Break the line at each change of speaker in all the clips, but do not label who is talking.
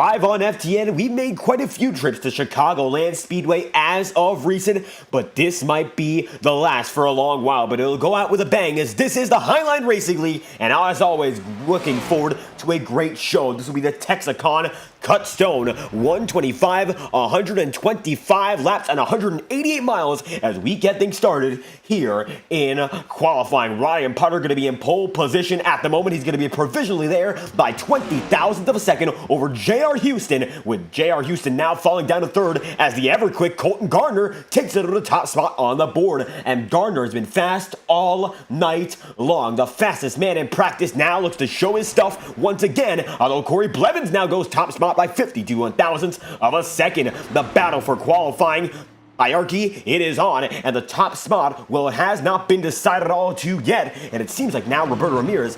Live on FTN, we've made quite a few trips to Chicagoland Speedway as of recent, but this might be the last for a long while, but it'll go out with a bang as this is the Highline Racing League, and as always, looking forward to a great show. This will be the Tex-A-Con Cut Stone, 125, 125 laps, and 188 miles as we get things started here in qualifying. Ryan Potter going to be in pole position at the moment. He's going to be provisionally there by 20,000th of a second over J.R. Houston, with J.R. Houston now falling down to third as the ever-quick Colton Gardner takes it to the top spot on the board. And Gardner has been fast all night long. The fastest man in practice now looks to show his stuff once again, although Corey Blevins now goes top spot by 52 thousandths of a second. The battle for qualifying hierarchy, it is on, and the top spot, well, it has not been decided all too yet, and it seems like now Roberto Ramirez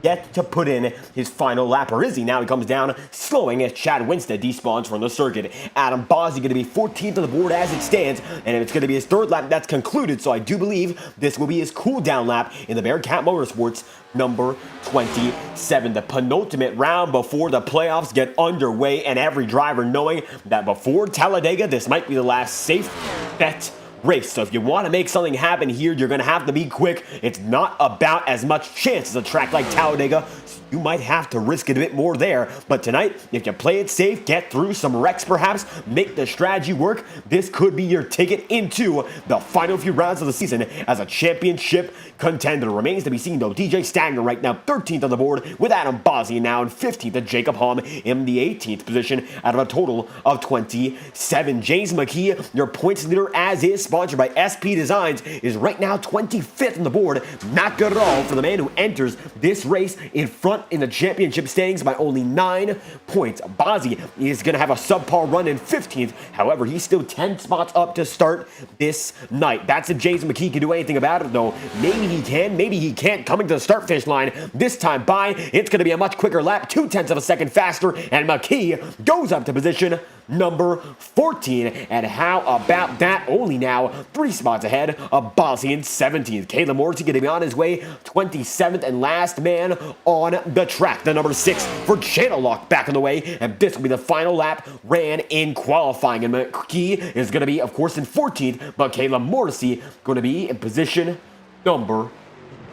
yet to put in his final lap, or is he? Now he comes down, slowing as Chad Winstead despawns from the circuit. Adam Bosey going to be 14th on the board as it stands, and it's going to be his third lap that's concluded, so I do believe this will be his cool-down lap in the Bearcat Motorsports number 27. The penultimate round before the playoffs get underway, and every driver knowing that before Talladega, this might be the last safe bet race. So if you want to make something happen here, you're going to have to be quick. It's not about as much chance as a track like Talladega, so you might have to risk it a bit more there. But tonight, if you play it safe, get through some wrecks perhaps, make the strategy work, this could be your ticket into the final few rounds of the season as a championship contender. Remains to be seen though. DJ Stagner right now 13th on the board, with Adam Bosey now in 15th, and Jacob Hom in the 18th position out of a total of 27. James McKee, your points leader as is, sponsored by SP Designs, is right now 25th on the board. Not good at all for the man who enters this race in front in the championship standings by only 9 points. Bosey is going to have a subpar run in 15th. However, he's still 10 spots up to start this night. That's if James McKee can do anything about it, though. Maybe he can, maybe he can't. Coming to the start-finish line this time by, it's going to be a much quicker lap, 0.2 of a second faster, and McKee goes up to position number 14. And how about that? Only now 3 spots ahead of Bosey in 17th. Caleb Morrissey going to be on his way, 27th and last man on the track. The number 6 for Channel Lock back on the way, and this will be the final lap ran in qualifying. And McKee is going to be, of course, in 14th, but Caleb Morrissey going to be in position number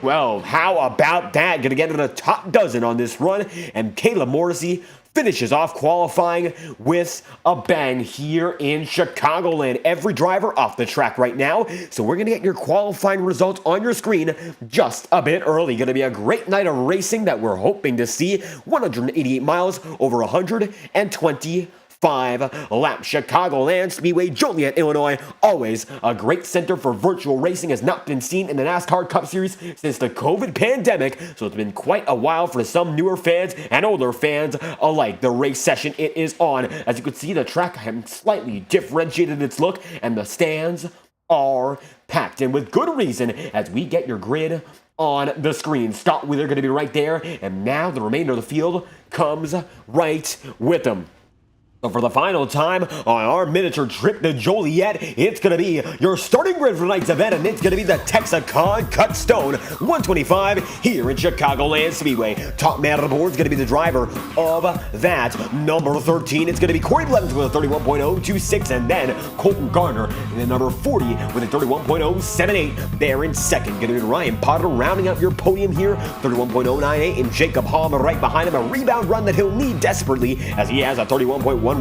12. How about that? Going to get into the top dozen on this run, and Caleb Morrissey finishes off qualifying with a bang here in Chicagoland. Every driver off the track right now, so we're going to get your qualifying results on your screen just a bit early. Going to be a great night of racing that we're hoping to see. 188 miles over 125 laps. Chicagoland Speedway, Joliet, Illinois, always a great center for virtual racing, has not been seen in the NASCAR Cup Series since the COVID pandemic, so it's been quite a while for some newer fans and older fans alike. The race session, it is on. As you can see, the track has slightly differentiated its look, and the stands are packed, and with good reason, as we get your grid on the screen. Scott Wheeler going to be right there, and now the remainder of the field comes right with them. So for the final time on our miniature trip to Joliet, it's going to be your starting grid for tonight's event, and it's going to be the Tex-A-Con Cut Stone 125 here in Chicagoland Speedway. Top man on the board is going to be the driver of that number 13. It's going to be Corey Blevins with a 31.026, and then Colton Garner in the number 40 with a 31.078. There in second, going to be Ryan Potter rounding out your podium here, 31.098, and Jacob Hom right behind him. A rebound run that he'll need desperately as he has a 31.114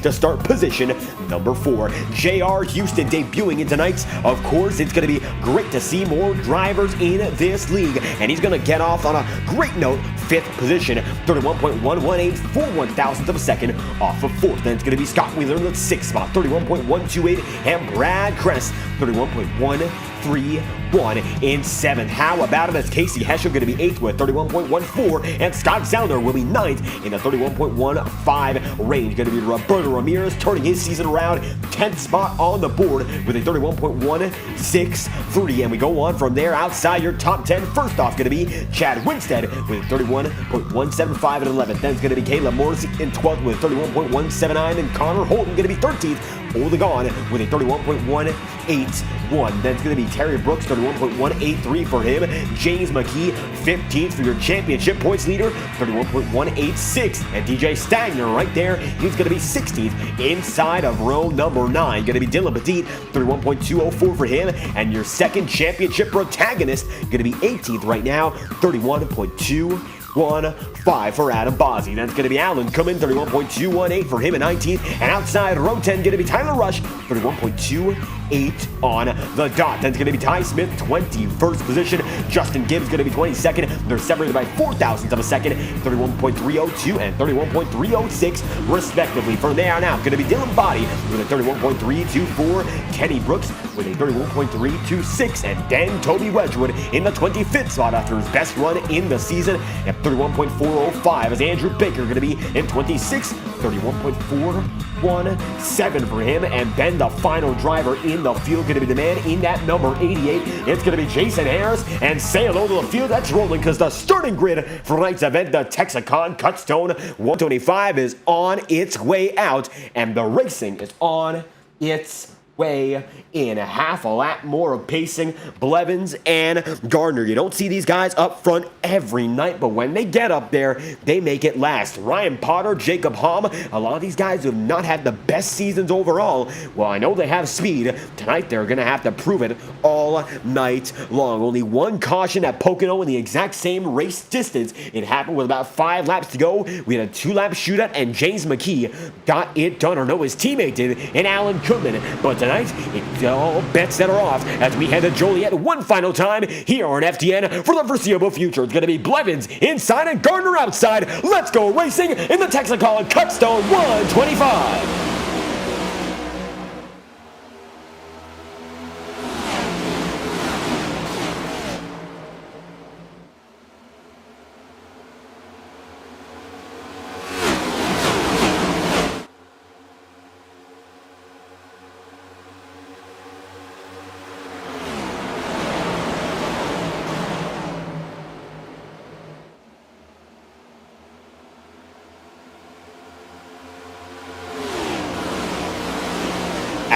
to start position number 4. J.R. Houston debuting in tonight's. Of course, it's going to be great to see more drivers in this league, and he's going to get off on a great note. 5th position, 31.118 for 1,000th of a second off of 4th. Then it's going to be Scott Wheeler in the 6th spot, 31.128, and Brad Kress, 31.131 in 7th. How about it as Casey Heschel going to be 8th with 31.14, and Scott Zellner will be 9th in the 31.15 range. Going to be Roberto Ramirez turning his season around, 10th spot on the board with a 31.163, and we go on from there outside your top 10. First off going to be Chad Winstead with 31.175 at 11th. Then it's going to be Caleb Morrissey in 12th with 31.1 31.179, and Connor Holton going to be 13th, holding on with a 31.181. Then it's going to be Terry Brooks, 31.183 for him. James McKee, 15th for your championship points leader, 31.186. And DJ Stagner right there, he's going to be 16th inside of row number 9. Going to be Dylan Petit, 31.204 for him. And your second championship protagonist, going to be 18th right now, 31.215 for Adam Bozzi. That's going to be Alan Cummins, 31.218 for him in 19th. And outside row 10, going to be Tyler Rush, 31.28 on the dot. That's going to be Ty Smith, 21st position. Justin Gibbs going to be 22nd. They're separated by 4,000ths of a second, 31.302 and 31.306 respectively. From there on out, going to be Dylan Body with a 31.324, Kenny Brooks with a 31.326, and Dan Toby Wedgwood in the 25th spot after his best run in the season at 31.405, as Andrew Baker going to be in 26th, 31.417 for him. And then the final driver in the field going to be the man in that number 88. It's going to be Jason Harris, and say hello to the field that's rolling, because the starting grid for tonight's event, the Tex-A-Con Cut Stone 125, is on its way out, and the racing is on its way in. Half a lap more of pacing, Blevins and Gardner. You don't see these guys up front every night, but when they get up there, they make it last. Ryan Potter, Jacob Hom, a lot of these guys who have not had the best seasons overall, well, I know they have speed. Tonight, they're going to have to prove it all night long. Only one caution at Pocono in the exact same race distance. It happened with about 5 laps to go. We had a 2-lap shootout, and James McKee got it done, or no, his teammate did, and Alan Koopman. But tonight, it's all bets that are off as we head to Joliet one final time here on FTN for the foreseeable future. It's going to be Blevins inside and Gardner outside. Let's go racing in the Tex-A-Con Cut Stone 125.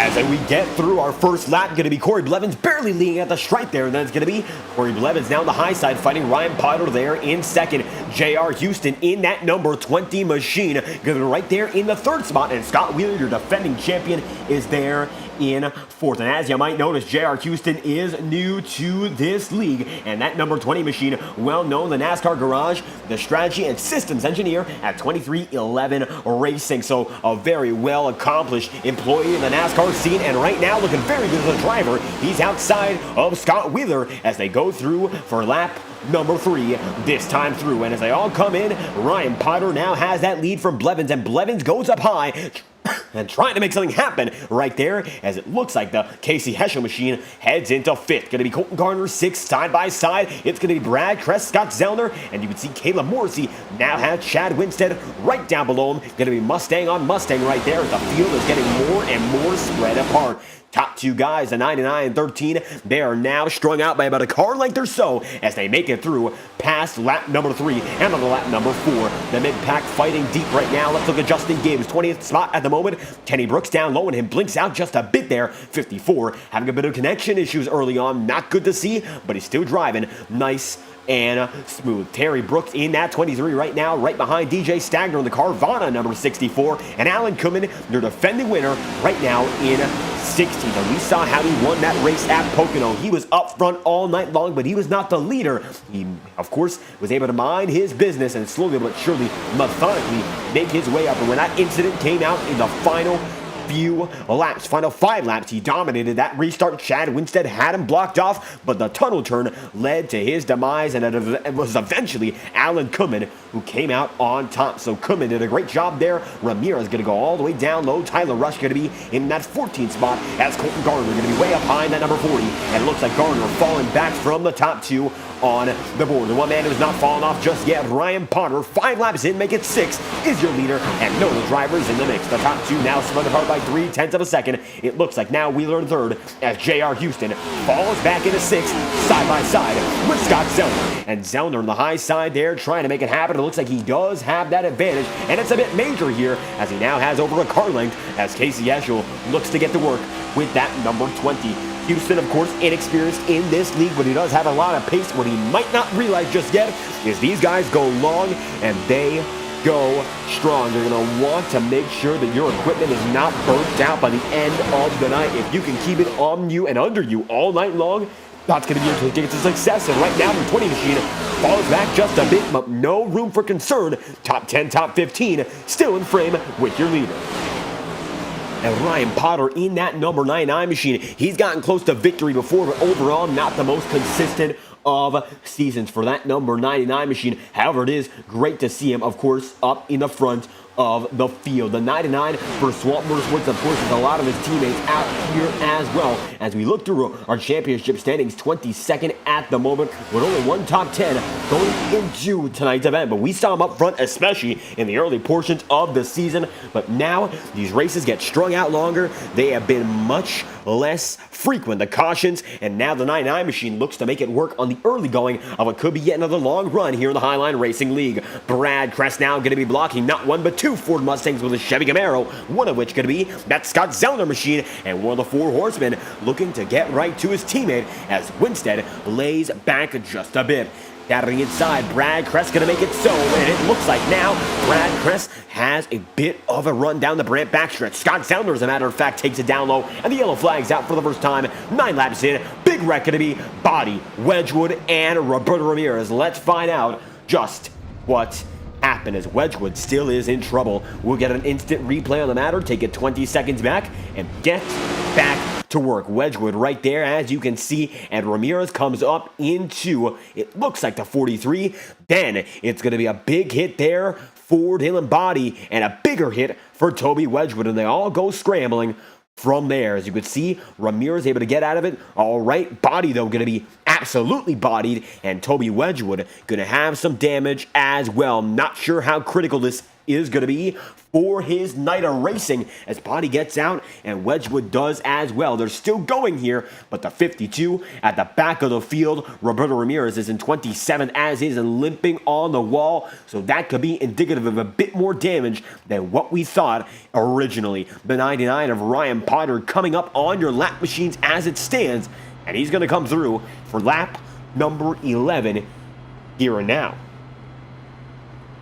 As we get through our first lap, going to be Corey Blevins barely leading at the stripe there, and then it's going to be Corey Blevins down the high side fighting Ryan Potter there in second. J.R. Houston in that number 20 machine, going to be right there in the third spot, and Scott Wheeler, your defending champion, is there in fourth. And as you might notice, J.R. Houston is new to this league, and that number 20 machine, well known, the NASCAR Garage, the strategy and systems engineer at 2311 Racing. So a very well accomplished employee in the NASCAR scene, and right now looking very good as a driver. He's outside of Scott Wheeler as they go through for lap number 3 this time through. And as they all come in, Ryan Potter now has that lead from Blevins, and Blevins goes up high and trying to make something happen right there, as it looks like the Casey Heschel machine heads into 5th. Going to be Colton Gardner 6th, side by side. It's going to be Brad Kress, Scott Zellner, and you can see Caleb Morrissey now has Chad Winstead right down below him. Going to be Mustang on Mustang right there, as the field is getting more and more spread apart. Top 2 guys, the 99 and 13, they are now strung out by about a car length or so as they make it through past lap number 3 and on the lap number 4. The mid-pack fighting deep right now. Let's look at Justin Gibbs, 20th spot at the moment. Kenny Brooks down low, and him blinks out just a bit there, 54. Having a bit of connection issues early on. Not good to see, but he's still driving nice and smooth. Terry Brooks in that 23 right now, right behind DJ Stagner in the Carvana number 64, and Alan Koopman, your defending winner, right now in 16th. And we saw how he won that race at Pocono. He was up front all night long, but he was not the leader. He, of course, was able to mind his business and slowly but surely, methodically make his way up. And when that incident came out in the final few laps, final 5 laps, he dominated that restart. Chad Winstead had him blocked off, but the tunnel turn led to his demise, and it was eventually Alan Koopman who came out on top. So Koopman did a great job there. Ramirez going to go all the way down low. Tyler Rush going to be in that 14th spot, as Colton Gardner going to be way up high in that number 40, and it looks like Gardner falling back from the top 2 on the board. The one man who's not fallen off just yet, Ryan Potter, 5 laps in, make it 6, is your leader, and no other drivers in the mix. The top 2 now split apart by by 0.3 of a second. It looks like now Wheeler in third as J.R. Houston falls back into sixth, side by side with Scott Zellner. And Zellner on the high side there trying to make it happen. It looks like he does have that advantage, and it's a bit major here as he now has over a car length as Casey Eschel looks to get to work with that number 20. Houston, of course, inexperienced in this league, but he does have a lot of pace. What he might not realize just yet is these guys go long and they go strong. You're going to want to make sure that your equipment is not burnt out by the end of the night. If you can keep it on you and under you all night long, that's going to be your ticket to success. And right now, the 20 machine falls back just a bit, but no room for concern. Top 10, top 15, still in frame with your leader. And Ryan Potter in that number 99 machine. He's gotten close to victory before, but overall not the most consistent of seasons for that number 99 machine. However, it is great to see him, of course, up in the front of the field. The 99 for Swamp Motorsports, of course, with a lot of his teammates out here as well. As we look through our championship standings, 22nd at the moment, with only one top 10 going into tonight's event. But we saw him up front, especially in the early portions of the season. But now these races get strung out longer. They have been much less frequent, the cautions, and now the 99 machine looks to make it work on the early going of what could be yet another long run here in the Highline Racing League. Brad Kress now going to be blocking not one but two Ford Mustangs with a Chevy Camaro, one of which going to be that Scott Zellner machine, and one of the four horsemen looking to get right to his teammate as Winstead lays back just a bit. Gathering inside, Brad Kress going to make it so, and it looks like now Brad Kress has a bit of a run down the Brant backstretch. Scott Zellner, as a matter of fact, takes it down low, and the yellow flag's out for the first time. 9 laps in, big wreck going to be Body, Wedgwood, and Roberto Ramirez. Let's find out just what happened as Wedgwood still is in trouble. We'll get an instant replay on the matter, take it 20 seconds back, and get back to work. Wedgwood right there, as you can see, and Ramirez comes up into, it looks like the 43. Then it's going to be a big hit there for Dylan Body and a bigger hit for Toby Wedgwood, and they all go scrambling from there. As you could see, Ramirez able to get out of it. All right, Body, though, going to be absolutely bodied, and Toby Wedgwood going to have some damage as well. Not sure how critical this is going to be for his night of racing as Body gets out and Wedgwood does as well. They're still going here, but the 52 at the back of the field, Roberto Ramirez is in 27th as is and limping on the wall, so that could be indicative of a bit more damage than what we thought originally. The 99 of Ryan Potter coming up on your lap machines as it stands, and he's going to come through for lap number 11 here and now.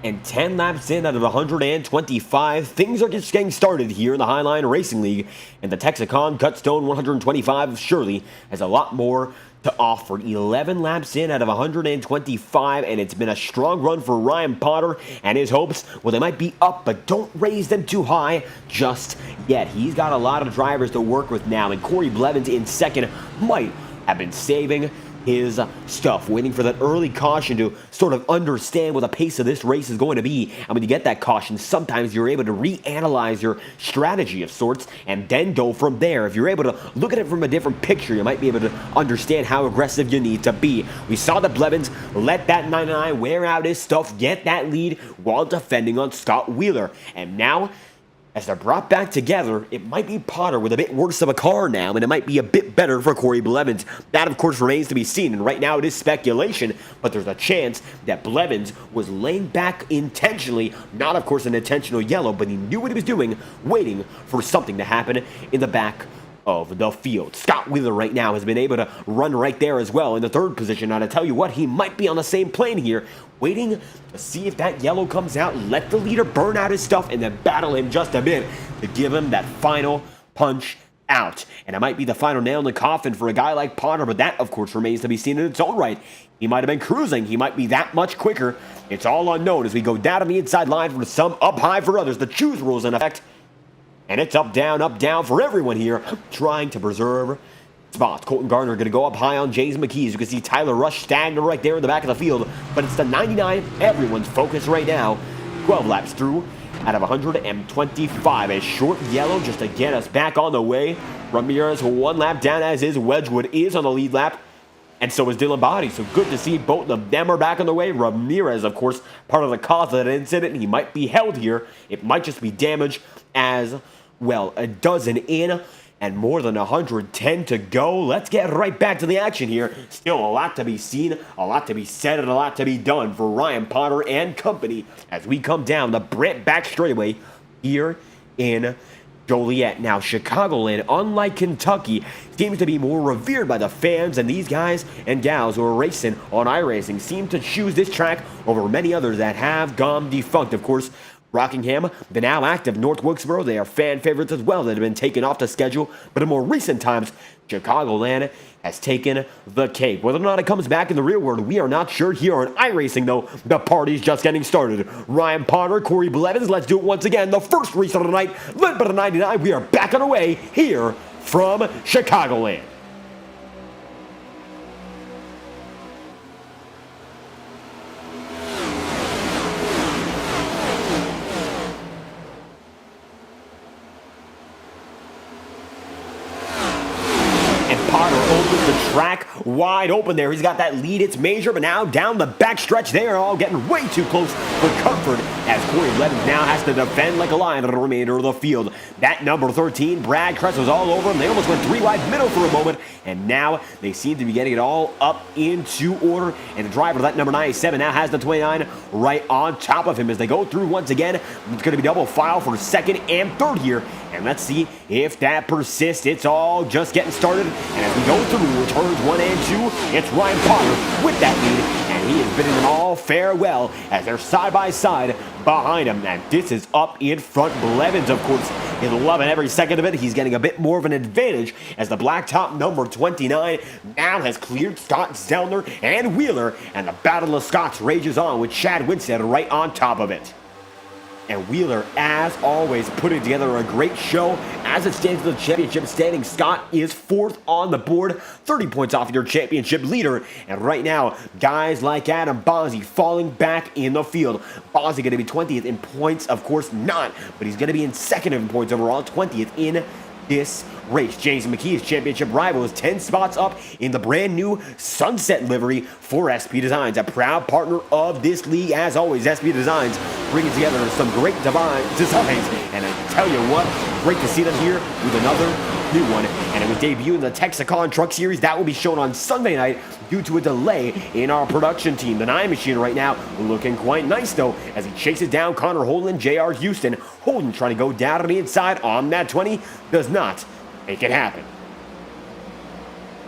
And 10 laps in out of 125, things are just getting started here in the Highline Racing League, and the Tex-A-Con Cut Stone 125 surely has a lot more to offer. 11 laps in out of 125, and it's been a strong run for Ryan Potter and his hopes. Well, they might be up, but don't raise them too high just yet. He's got a lot of drivers to work with now, and Corey Blevins in second might have been saving his stuff, waiting for that early caution to sort of understand what the pace of this race is going to be. And when you get that caution, sometimes you're able to reanalyze your strategy of sorts and then go from there. If you're able to look at it from a different picture, you might be able to understand how aggressive you need to be. We saw that Blevins let that 99 wear out his stuff, get that lead while defending on Scott Wheeler. And now, as they're brought back together, it might be Potter with a bit worse of a car now, and it might be a bit better for Corey Blevins. That, of course, remains to be seen, and right now it is speculation, but there's a chance that Blevins was laying back intentionally, not, of course, an intentional yellow, but he knew what he was doing, waiting for something to happen in the back of the field. Scott Wheeler right now has been able to run right there as well in the third position. Now, to tell you what, he might be on the same plane here, waiting to see if that yellow comes out, let the leader burn out his stuff, and then battle him just a bit to give him that final punch out. And it might be the final nail in the coffin for a guy like Potter, but that, of course, remains to be seen in its own right. He might have been cruising. He might be that much quicker. It's all unknown as we go down on the inside line for some, up high for others. The choose rules in effect. And it's up, down for everyone here, trying to preserve spots. Colton Gardner going to go up high on James McKees. You can see Tyler Rush standing right there in the back of the field. But it's the 99, everyone's focus right now. 12 laps through out of 125. A short yellow just to get us back on the way. Ramirez 1 lap down as is. Wedgwood is on the lead lap. And so is Dylan Body. So good to see both of them are back on the way. Ramirez, of course, part of the cause of that incident. He might be held here. It might just be damage as well, a dozen in and more than 110 to go. Let's get right back to the action here. Still a lot to be seen, a lot to be said, and a lot to be done for Ryan Potter and company as we come down the Brent back straightaway here in Joliet. Now, Chicagoland, unlike Kentucky, seems to be more revered by the fans, and these guys and gals who are racing on iRacing seem to choose this track over many others that have gone defunct. Of course, Rockingham, the now active North Wilkesboro, they are fan favorites as well that have been taken off the schedule, but in more recent times, Chicagoland has taken the cake. Whether or not it comes back in the real world, we are not sure here on iRacing, though. The party's just getting started. Ryan Potter, Corey Blevins, let's do it once again. The first race of the night, led by the 99. We are back on the way here from Chicagoland. Track wide open there. He's got that lead. It's major, but now down the backstretch, they are all getting way too close for comfort as Corey Blevins now has to defend like a lion to the remainder of the field. That number 13, Brad Kress, was all over him. They almost went 3 wide middle for a moment, and now they seem to be getting it all up into order. And the driver, that number 97, now has the 29 right on top of him as they go through once again. It's going to be double file for second and third here. And let's see if that persists. It's all just getting started. And as we go through turns 1 and 2, it's Ryan Potter with that lead. And he is bidding them all farewell as they're side by side behind him. And this is up in front. Blevins, of course, is loving every second of it. He's getting a bit more of an advantage as the blacktop number 29 now has cleared Scott Zellner and Wheeler. And the Battle of Scots rages on with Chad Winstead right on top of it. And Wheeler, as always, putting together a great show. As it stands to the championship standing, Scott is 4th on the board, 30 points off your championship leader. And right now, guys like Adam Bozzi falling back in the field. Bozzi going to be 20th in points, of course not, but he's going to be in 2nd in points overall, 20th in this race. Jason McKee's championship rival is 10 spots up in the brand new Sunset livery for SP Designs, a proud partner of this league. As always, SP Designs bringing together some great designs, and I tell you what, great to see them here with another new one. And it was debuted in the Tex-A-Con Truck Series. That will be shown on Sunday night due to a delay in our production team. The 9 machine right now looking quite nice, though, as he chases down Connor Holden and J.R. Houston. Holden trying to go down to the inside on that 20. Does not make it happen.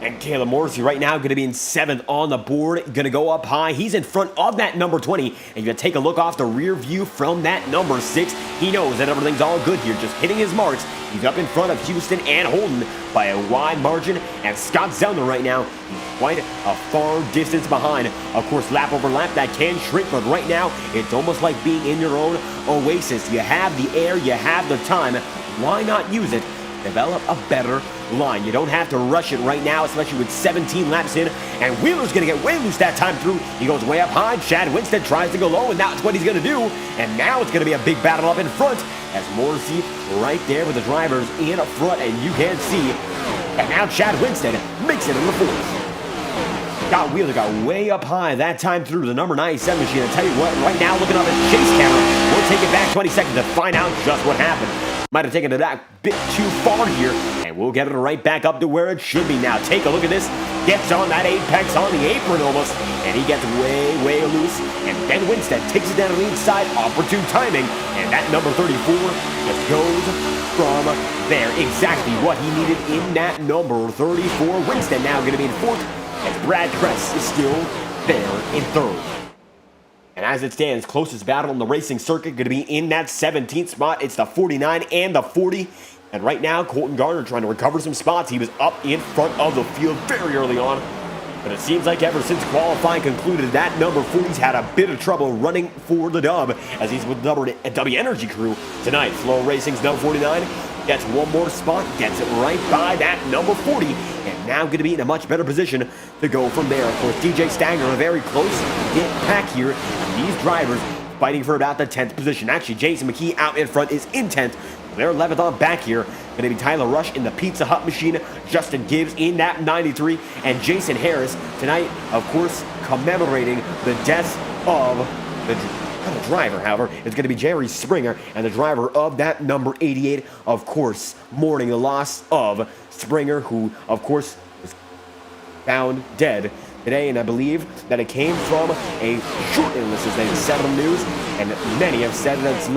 And Caleb Morrissey right now going to be in 7th on the board, going to go up high. He's in front of that number 20, and you're going to take a look off the rear view from that number 6. He knows that everything's all good here, just hitting his marks. He's up in front of Houston and Holden by a wide margin, and Scott Zellner right now, he's quite a far distance behind. Of course, lap over lap, that can shrink, but right now, it's almost like being in your own oasis. You have the air, you have the time. Why not use it? Develop a better line. You don't have to rush it right now, especially with 17 laps in. And Wheeler's going to get way loose that time through. He goes way up high. Chad Winstead tries to go low, and that's what he's going to do. And now it's going to be a big battle up in front as Morrissey right there with the drivers in front, and you can see. And now Chad Winstead makes it in the 4th. Scott Wheeler got way up high that time through the number 97 machine. I tell you what, right now looking up at the chase camera, we'll take it back 20 seconds to find out just what happened. Might have taken it back a bit too far here, and we'll get it right back up to where it should be now. Take a look at this. Gets on that apex on the apron almost, and he gets way loose. And Ben Winstead takes it down to the inside, opportune timing, and that number 34 just goes from there. Exactly what he needed in that number 34. Winstead now going to be in 4th, as Brad Kress is still there in 3rd. And as it stands, closest battle on the racing circuit going to be in that 17th spot. It's the 49 and the 40. And right now, Colton Garner trying to recover some spots. He was up in front of the field very early on. But it seems like ever since qualifying concluded, that number 40's had a bit of trouble running for the dub as he's with the W Energy crew tonight. Flow Racing's number 49 gets one more spot, gets it right by that number 40, and now going to be in a much better position to go from there. Of course, DJ Stanger, a very close hit pack here. These drivers fighting for about the 10th position. Actually, Jason McKee out in front is in 10th. They're 11th on back here. Going to be Tyler Rush in the Pizza Hut machine, Justin Gibbs in that 93, and Jason Harris tonight, of course, commemorating the death of the The driver, however, is going to be Jerry Springer, and the driver of that number 88, of course, mourning the loss of Springer, who, of course, was found dead today, and I believe that it came from a short illness, as they've said on the news, and many have said that it's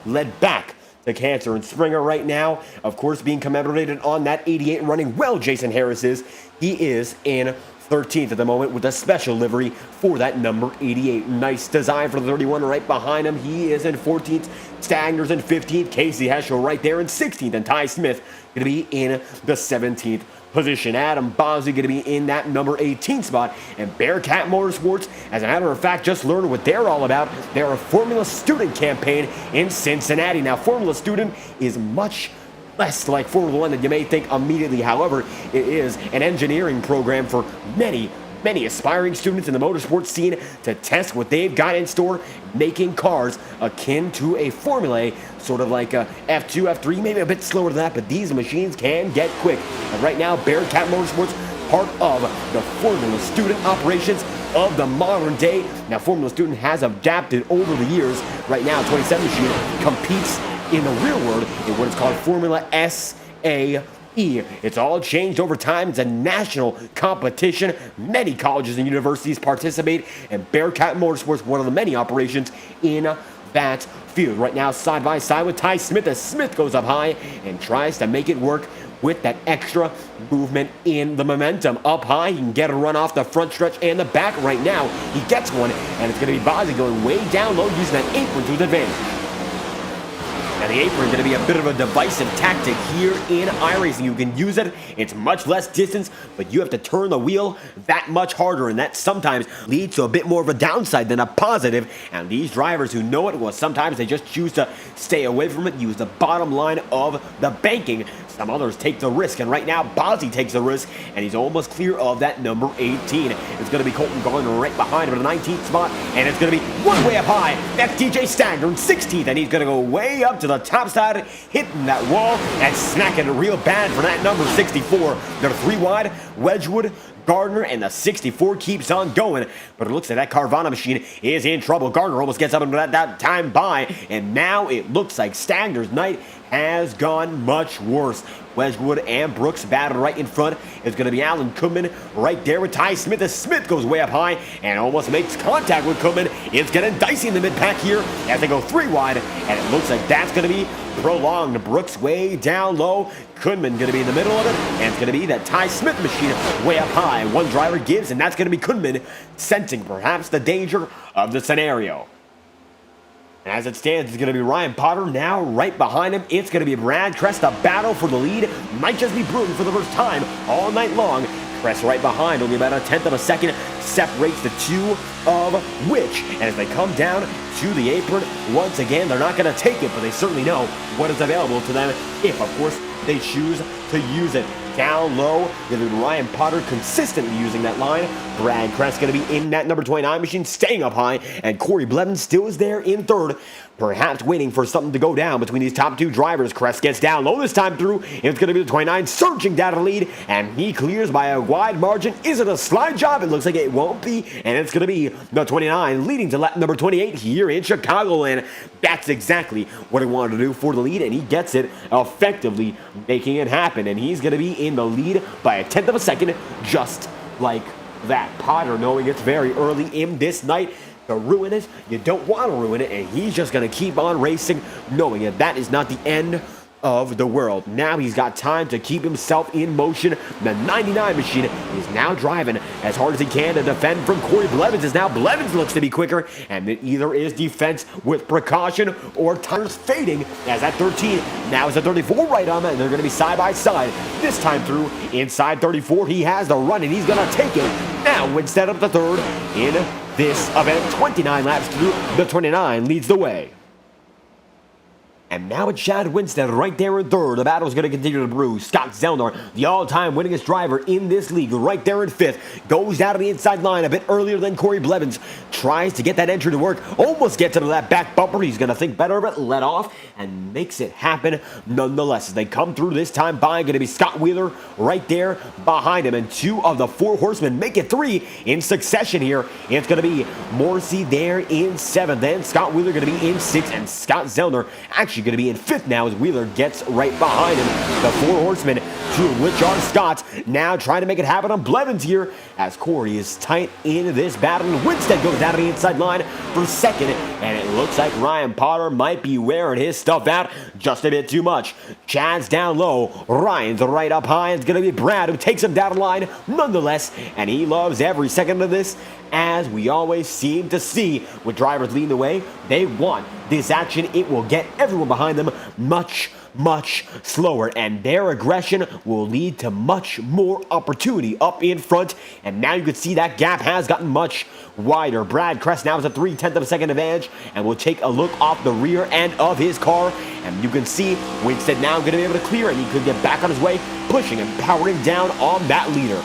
led back to cancer. And Springer right now, of course, being commemorated on that 88 running well, Jason Harris is. He is in 13th at the moment with a special livery for that number 88. Nice design for the 31 right behind him. He is in 14th. Stagners in 15th. Casey Heschel right there in 16th. And Ty Smith going to be in the 17th position. Adam Bosley going to be in that number 18 spot. And Bearcat Motorsports, as a matter of fact, just learned what they're all about. They're a Formula Student campaign in Cincinnati. Now, Formula Student is much less like Formula One than you may think immediately. However, it is an engineering program for many aspiring students in the motorsports scene to test what they've got in store, making cars akin to a Formula A, sort of like a F2, F3, maybe a bit slower than that, but these machines can get quick. And right now, Bearcat Motorsports, part of the Formula Student operations of the modern day. Now, Formula Student has adapted over the years. Right now, 27 machine competes in the real world in what is called Formula SAE. It's all changed over time. It's a national competition. Many colleges and universities participate, and Bearcat Motorsports, one of the many operations in that field. Right now, side by side with Ty Smith, as Smith goes up high and tries to make it work with that extra movement in the momentum. Up high, he can get a run off the front stretch and the back right now. He gets one, and it's going to be Bozzy going way down low, using that apron to his advantage. Now, the apron is going to be a bit of a divisive tactic here in iRacing. You can use it. It's much less distance, but you have to turn the wheel that much harder, and that sometimes leads to a bit more of a downside than a positive. And these drivers who know it, well, sometimes they just choose to stay away from it, use the bottom line of the banking. Some others take the risk, and right now, Bozzy takes the risk, and he's almost clear of that number 18. It's going to be Colton Garner right behind him in the 19th spot, and it's going to be one way up high. That's DJ Stagner in 16th, and he's going to go way up to the top side, hitting that wall and smacking it real bad for that number 64. They're three wide. Wedgwood, Gardner, and the 64 keeps on going, but it looks like that Carvana machine is in trouble. Gardner almost gets up into that time by, and now it looks like Stagner's night has gone much worse. Wedgwood and Brooks battled right in front. It's going to be Alan Koopman right there with Ty Smith as Smith goes way up high and almost makes contact with Koopman. It's getting dicey in the mid-pack here as they go three wide, and it looks like that's going to be prolonged. Brooks way down low. Koopman going to be in the middle of it, and it's going to be that Ty Smith machine way up high. One driver gives, and that's going to be Koopman, sensing perhaps the danger of the scenario. As it stands, it's going to be Ryan Potter now right behind him. It's going to be Brad Crest. A battle for the lead might just be brewing for the first time all night long. Crest right behind, only about a tenth of a second separates the two of which. And as they come down to the apron, once again, they're not going to take it, but they certainly know what is available to them if, of course, they choose to use it. Down low, Ryan Potter consistently using that line. Brad Crest going to be in that number 29 machine, staying up high, and Corey Blevins still is there in third, perhaps waiting for something to go down between these top two drivers. Crest gets down low this time through. It's going to be the 29 surging down the lead, and he clears by a wide margin. Is it a slide job? It looks like it won't be, and it's going to be the 29 leading to lap number 28 here in Chicagoland. That's exactly what he wanted to do for the lead, and he gets it, effectively making it happen, and he's going to be in the lead by a tenth of a second, just like that. Potter, knowing it's very early in this night to ruin it, you don't want to ruin it, and he's just going to keep on racing, knowing that is not the end of the world. Now he's got time to keep himself in motion. The 99 machine is now driving as hard as he can to defend from Corey Blevins, as now Blevins looks to be quicker, and it either is defense with precaution or tires fading, as that 13 now is a 34 right on that, and they're going to be side by side. This time through, inside 34, he has the run, and he's going to take it now instead of the third in this event. 29 laps through, the 29 leads the way. And now it's Chad Winstead right there in third. The battle's going to continue to brew. Scott Zellner, the all-time winningest driver in this league, right there in fifth. Goes down to the inside line a bit earlier than Corey Blevins. Tries to get that entry to work. Almost gets into that back bumper. He's going to think better of it, let off, and makes it happen nonetheless. As they come through this time by, going to be Scott Wheeler right there behind him. And two of the four horsemen make it three in succession here. It's going to be Morrissey there in seventh. Then Scott Wheeler going to be in sixth. And Scott Zellner actually going to be in fifth now as Wheeler gets right behind him. The four horsemen, two of which are Scott, now trying to make it happen on Blevins here as Corey is tight in this battle. Winstead goes down to the inside line for second, and it looks like Ryan Potter might be wearing his stuff out just a bit too much. Chad's down low, Ryan's right up high. It's going to be Brad who takes him down the line nonetheless, and he loves every second of this. As we always seem to see with drivers leading the way, they want this action. It will get everyone behind them much slower, and their aggression will lead to much more opportunity up in front. And now you can see that gap has gotten much wider. Brad Kress now has a 0.3 of a second advantage, and we'll take a look off the rear end of his car, and you can see Winstead now going to be able to clear, and he could get back on his way, pushing and powering down on that leader.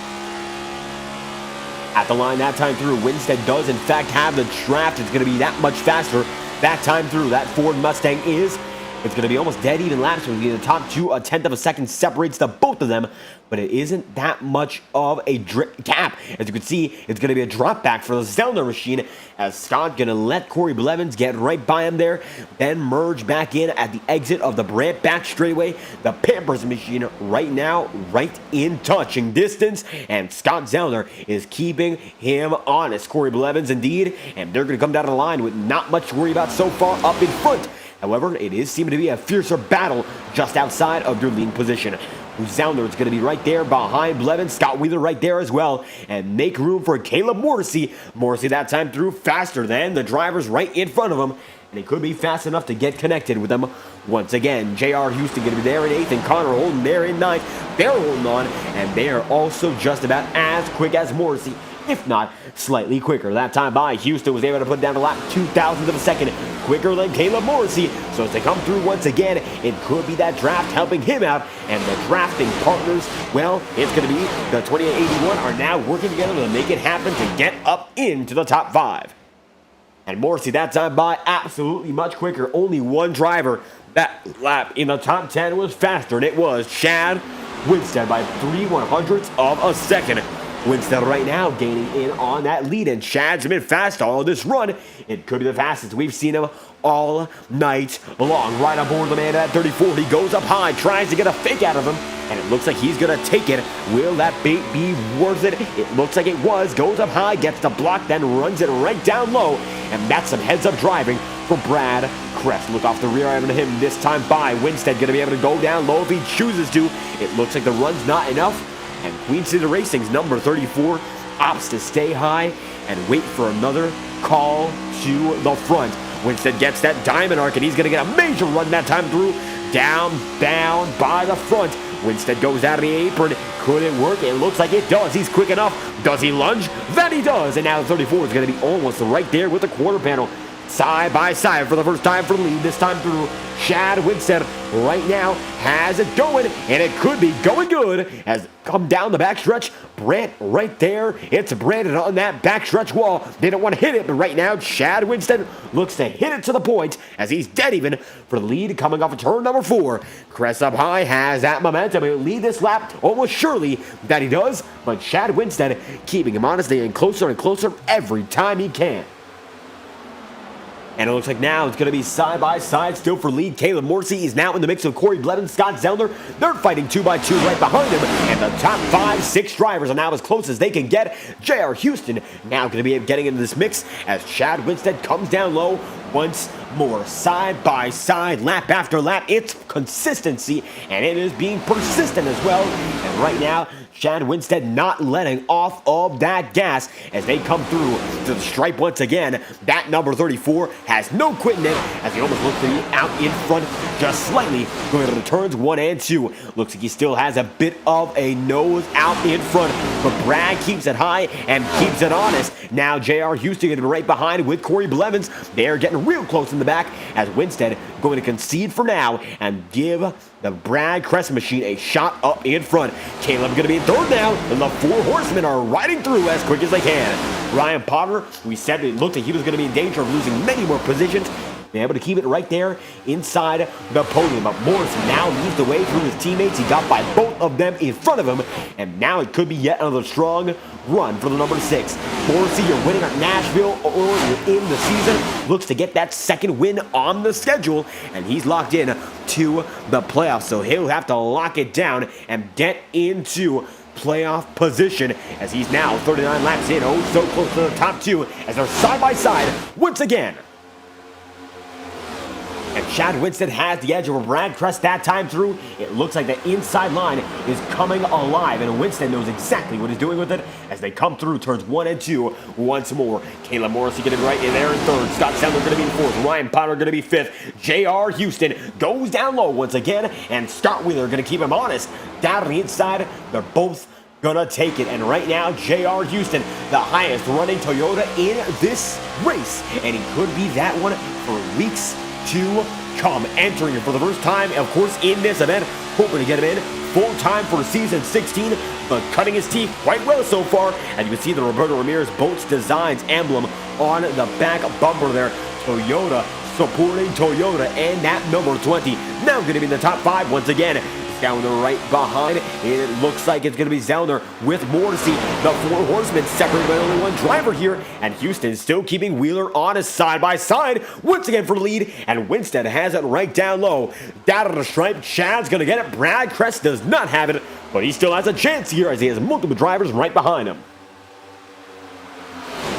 At the line that time through, Winstead does in fact have the draft. It's going to be that much faster that time through. That Ford Mustang is. It's going to be almost dead even laps. We'll be the top two. 1/10 of a second separates the both of them, but it isn't that much of a gap. As you can see, it's going to be a drop back for the Zellner machine as Scott going to let Corey Blevins get right by him there, then merge back in at the exit of the Brant back straightaway. The Pampers machine right now right in touching distance, and Scott Zellner is keeping him honest. Corey Blevins indeed, and they're going to come down the line with not much to worry about so far up in front. However, it is seeming to be a fiercer battle just outside of your leading position. Zellner is going to be right there behind Blevins. Scott Wheeler right there as well. And make room for Caleb Morrissey. Morrissey that time through faster than the drivers right in front of him. And he could be fast enough to get connected with them once again. J.R. Houston going to be there in eighth, and Connor Holden there in ninth. They're holding on, and they are also just about as quick as Morrissey, if not slightly quicker. That time by, Houston was able to put down the lap 0.02 of a second quicker than Caleb Morrissey. So as they come through once again, it could be that draft helping him out. And the drafting partners, well, it's going to be the 2881 are now working together to make it happen to get up into the top five. And Morrissey that time by, absolutely much quicker. Only one driver that lap in the top 10 was faster, and it was Chad Winstead by 3/100ths of a second. Winstead right now gaining in on that lead, and Chad's been fast all this run. It could be the fastest we've seen him all night long. Right on board the man at 34. He goes up high, tries to get a fake out of him, and it looks like he's going to take it. Will that bait be worth it? It looks like it was. Goes up high, gets the block, then runs it right down low, and that's some heads-up driving for Brad Kress. Look off the rear end of him this time by. Winstead going to be able to go down low if he chooses to. It looks like the run's not enough. And Queen City Racing's number 34 opts to stay high and wait for another call to the front. Winstead gets that diamond arc, and he's going to get a major run that time through. Down by the front. Winstead goes out of the apron. Could it work? It looks like it does. He's quick enough. Does he lunge? That he does. And now the 34 is going to be almost right there with the quarter panel. Side by side for the first time for the lead. This time through, Chad Winstead right now has it going, and it could be going good as come down the backstretch. Brant right there. It's Brandon on that backstretch wall. They don't want to hit it, but right now Chad Winstead looks to hit it to the point as he's dead even for the lead coming off of turn number 4. Kress up high has that momentum. He'll lead this lap almost surely that he does, but Chad Winstead keeping him honest and closer and closer every time he can. And it looks like now it's going to be side by side still for lead. Caleb Morrissey is now in the mix with Corey Blevins, Scott Zellner. They're fighting 2x2 right behind him. And the top 5-6 drivers are now as close as they can get. J.R. Houston now going to be getting into this mix as Chad Winstead comes down low once more. Side by side, lap after lap. It's consistency, and it is being persistent as well. And right now, Chad Winstead not letting off of that gas as they come through to the stripe once again. That number 34 has no quitting it as he almost looks to be out in front just slightly going to the turns 1 and 2. Looks like he still has a bit of a nose out in front but Brad keeps it high and keeps it honest. Now J.R. Houston going to be right behind with Corey Blevins. They're getting real close in the back as Winstead going to concede for now and give the Brad Crescent machine a shot up in front. Caleb going to be in third now, and the four horsemen are riding through as quick as they can. Ryan Potter, we said it looked like he was going to be in danger of losing many more positions. Been able to keep it right there inside the podium. But Morrison now leads the way through his teammates. He got by both of them in front of him. And now it could be yet another strong run for the number 6. Morrison, you're winning at Nashville earlier in the season. Looks to get that second win on the schedule. And he's locked in to the playoffs. So he'll have to lock it down and get into playoff position as he's now 39 laps in. Oh, so close to the top 2 as they're side by side once again. And Chad Winstead has the edge over Brad Crest that time through. It looks like the inside line is coming alive, and Winstead knows exactly what he's doing with it as they come through turns 1 and 2 once more. Caleb Morrissey getting right in there in third. Scott Sandler going to be in fourth. Ryan Potter going to be fifth. J.R. Houston goes down low once again, and Scott Wheeler going to keep him honest. Down on the inside, they're both gonna take it, and right now J.R. Houston, the highest running Toyota in this race, and he could be that one for weeks to come. Entering it for the first time, of course, in this event, hoping to get him in full time for season 16, but cutting his teeth quite well so far. And you can see the Roberto Ramirez Boats Designs emblem on the back bumper there. Toyota supporting Toyota, and that number 20 now going to be in the top 5 once again. Zellner right behind. It looks like it's going to be Zellner with Morrissey. The four horsemen separated by only one driver here. And Houston still keeping Wheeler on his side by side once again for the lead. And Winstead has it right down low. Down to the stripe. Chad's going to get it. Brad Crest does not have it, but he still has a chance here as he has multiple drivers right behind him.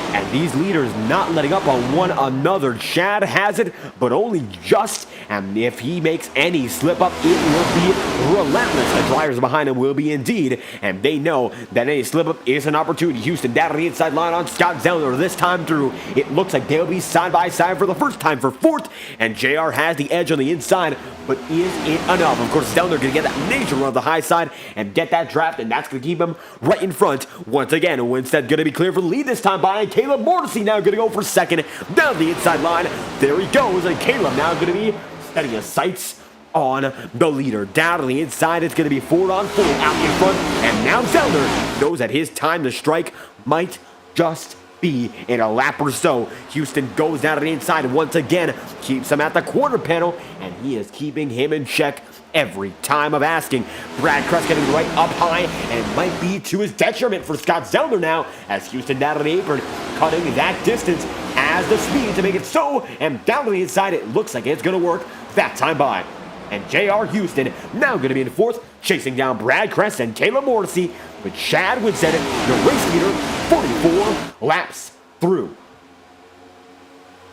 And these leaders not letting up on one another. Chad has it, but only just. And if he makes any slip up, it will be relentless. The drivers behind him will be indeed. And they know that any slip up is an opportunity. Houston down on the inside line on Scott Zellner. This time through, it looks like they'll be side by side for the first time for fourth. And JR has the edge on the inside, but is it enough? Of course, Zellner going to get that major run on the high side and get that draft, and that's going to keep him right in front. Once again, Winstead going to be clear for the lead this time by Caleb Morrissey now going to go for second down the inside line. There he goes, and Caleb now going to be setting his sights on the leader. Down on the inside, it's going to be 4 on 4 out in front, and now Zellner knows that his time to strike might just be in a lap or so. Houston goes down to the inside once again, keeps him at the quarter panel, and he is keeping him in check every time of asking. Brad Crest getting right up high, and it might be to his detriment for Scott Zellner now, as Houston down to the apron, cutting that distance, has the speed to make it so, and down to the inside, it looks like it's going to work that time by. And J.R. Houston now going to be in fourth, chasing down Brad Crest and Caleb Morrissey, with Chad Winstead, the race leader, 44 laps through.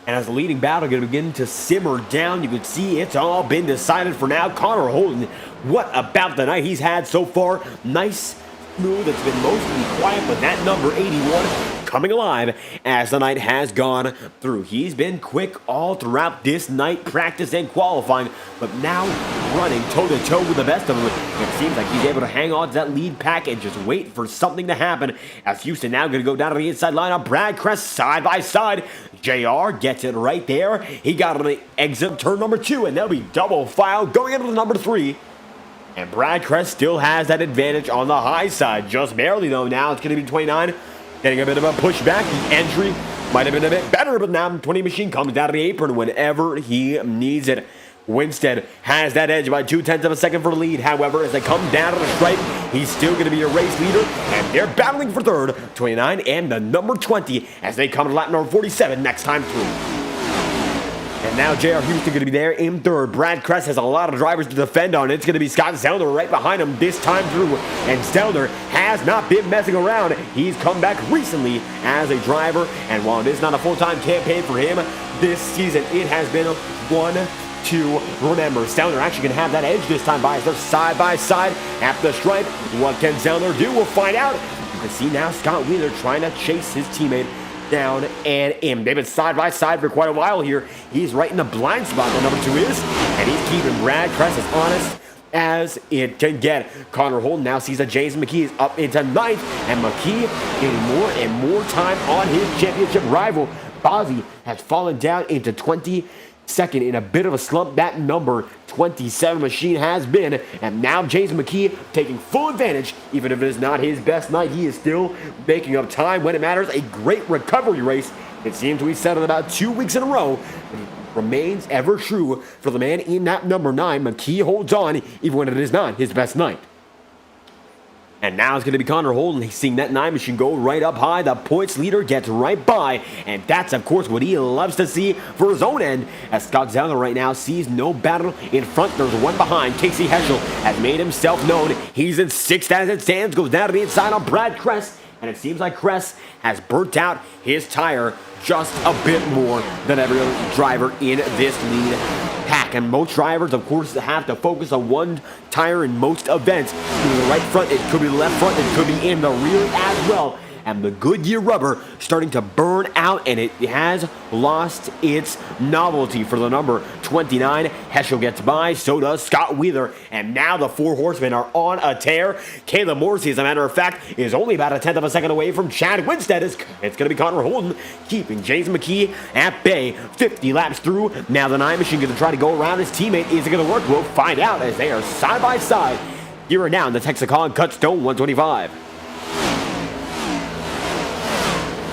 And as the leading battle going to begin to simmer down, you can see it's all been decided for now. Connor Holden, what about the night he's had so far? Nice, smooth, it's been mostly quiet, but that number 81 coming alive as the night has gone through. He's been quick all throughout this night, practice and qualifying, but now running toe-to-toe with the best of them. It seems like he's able to hang on to that lead pack and just wait for something to happen, as Houston now going to go down to the inside line on Brad Crest side by side. JR gets it right there. He got on the exit turn number 2, and they'll be double file going into the number 3. And Brad Crest still has that advantage on the high side, just barely though. Now it's going to be 29. Getting a bit of a pushback. The entry might have been a bit better, but now the 20 machine comes down to the apron whenever he needs it. Winstead has that edge by 0.2 of a second for the lead. However, as they come down to the stripe, he's still going to be a race leader, and they're battling for third, 29 and the number 20 as they come to lap number 47 next time through. And now J.R. Houston going to be there in third. Brad Crest has a lot of drivers to defend on. It's going to be Scott Zellner right behind him this time through. And Zellner has not been messing around. He's come back recently as a driver. And while it is not a full-time campaign for him this season, it has been one to remember. Zellner actually going to have that edge this time by as they're side by side at the stripe. What can Zellner do? We'll find out. You can see now Scott Wheeler trying to chase his teammate down and in. They've been side by side for quite a while here. He's right in the blind spot, the number 2 is, and he's keeping Brad Crest as honest as it can get. Connor Holden now sees that James McKee is up into 9th, and McKee getting more and more time on his championship rival. Bozzy has fallen down into 22nd in a bit of a slump. That number 27 machine has been, and now James McKee taking full advantage. Even if it is not his best night, he is still making up time when it matters. A great recovery race. It seems we said it about 2 weeks in a row. Remains ever true for the man in that number 9. McKee holds on even when it is not his best night. And now it's going to be Connor Holden seeing that 9 machine go right up high. The points leader gets right by, and that's of course what he loves to see for his own end. As Scott Zeller right now sees no battle in front, there's one behind. Casey Heschel has made himself known. He's in 6th as it stands, goes down to the inside on Brad Kress, and it seems like Kress has burnt out his tire just a bit more than every other driver in this lead pack. And most drivers, of course, have to focus on one tire in most events. It could be the right front, it could be the left front, it could be in the rear as well. And the Goodyear rubber starting to burn out, and it has lost its novelty for the number 29. Heschel gets by, so does Scott Wheeler, and now the 4 horsemen are on a tear. Caleb Morrissey, as a matter of fact, is only about a 1/10 of a second away from Chad Winstead. It's going to be Connor Holden keeping James McKee at bay. 50 laps through. Now the 9 machine going to try to go around his teammate. Is it going to work? We'll find out as they are side by side here and now in the Tex-A-Con Cut Stone 125.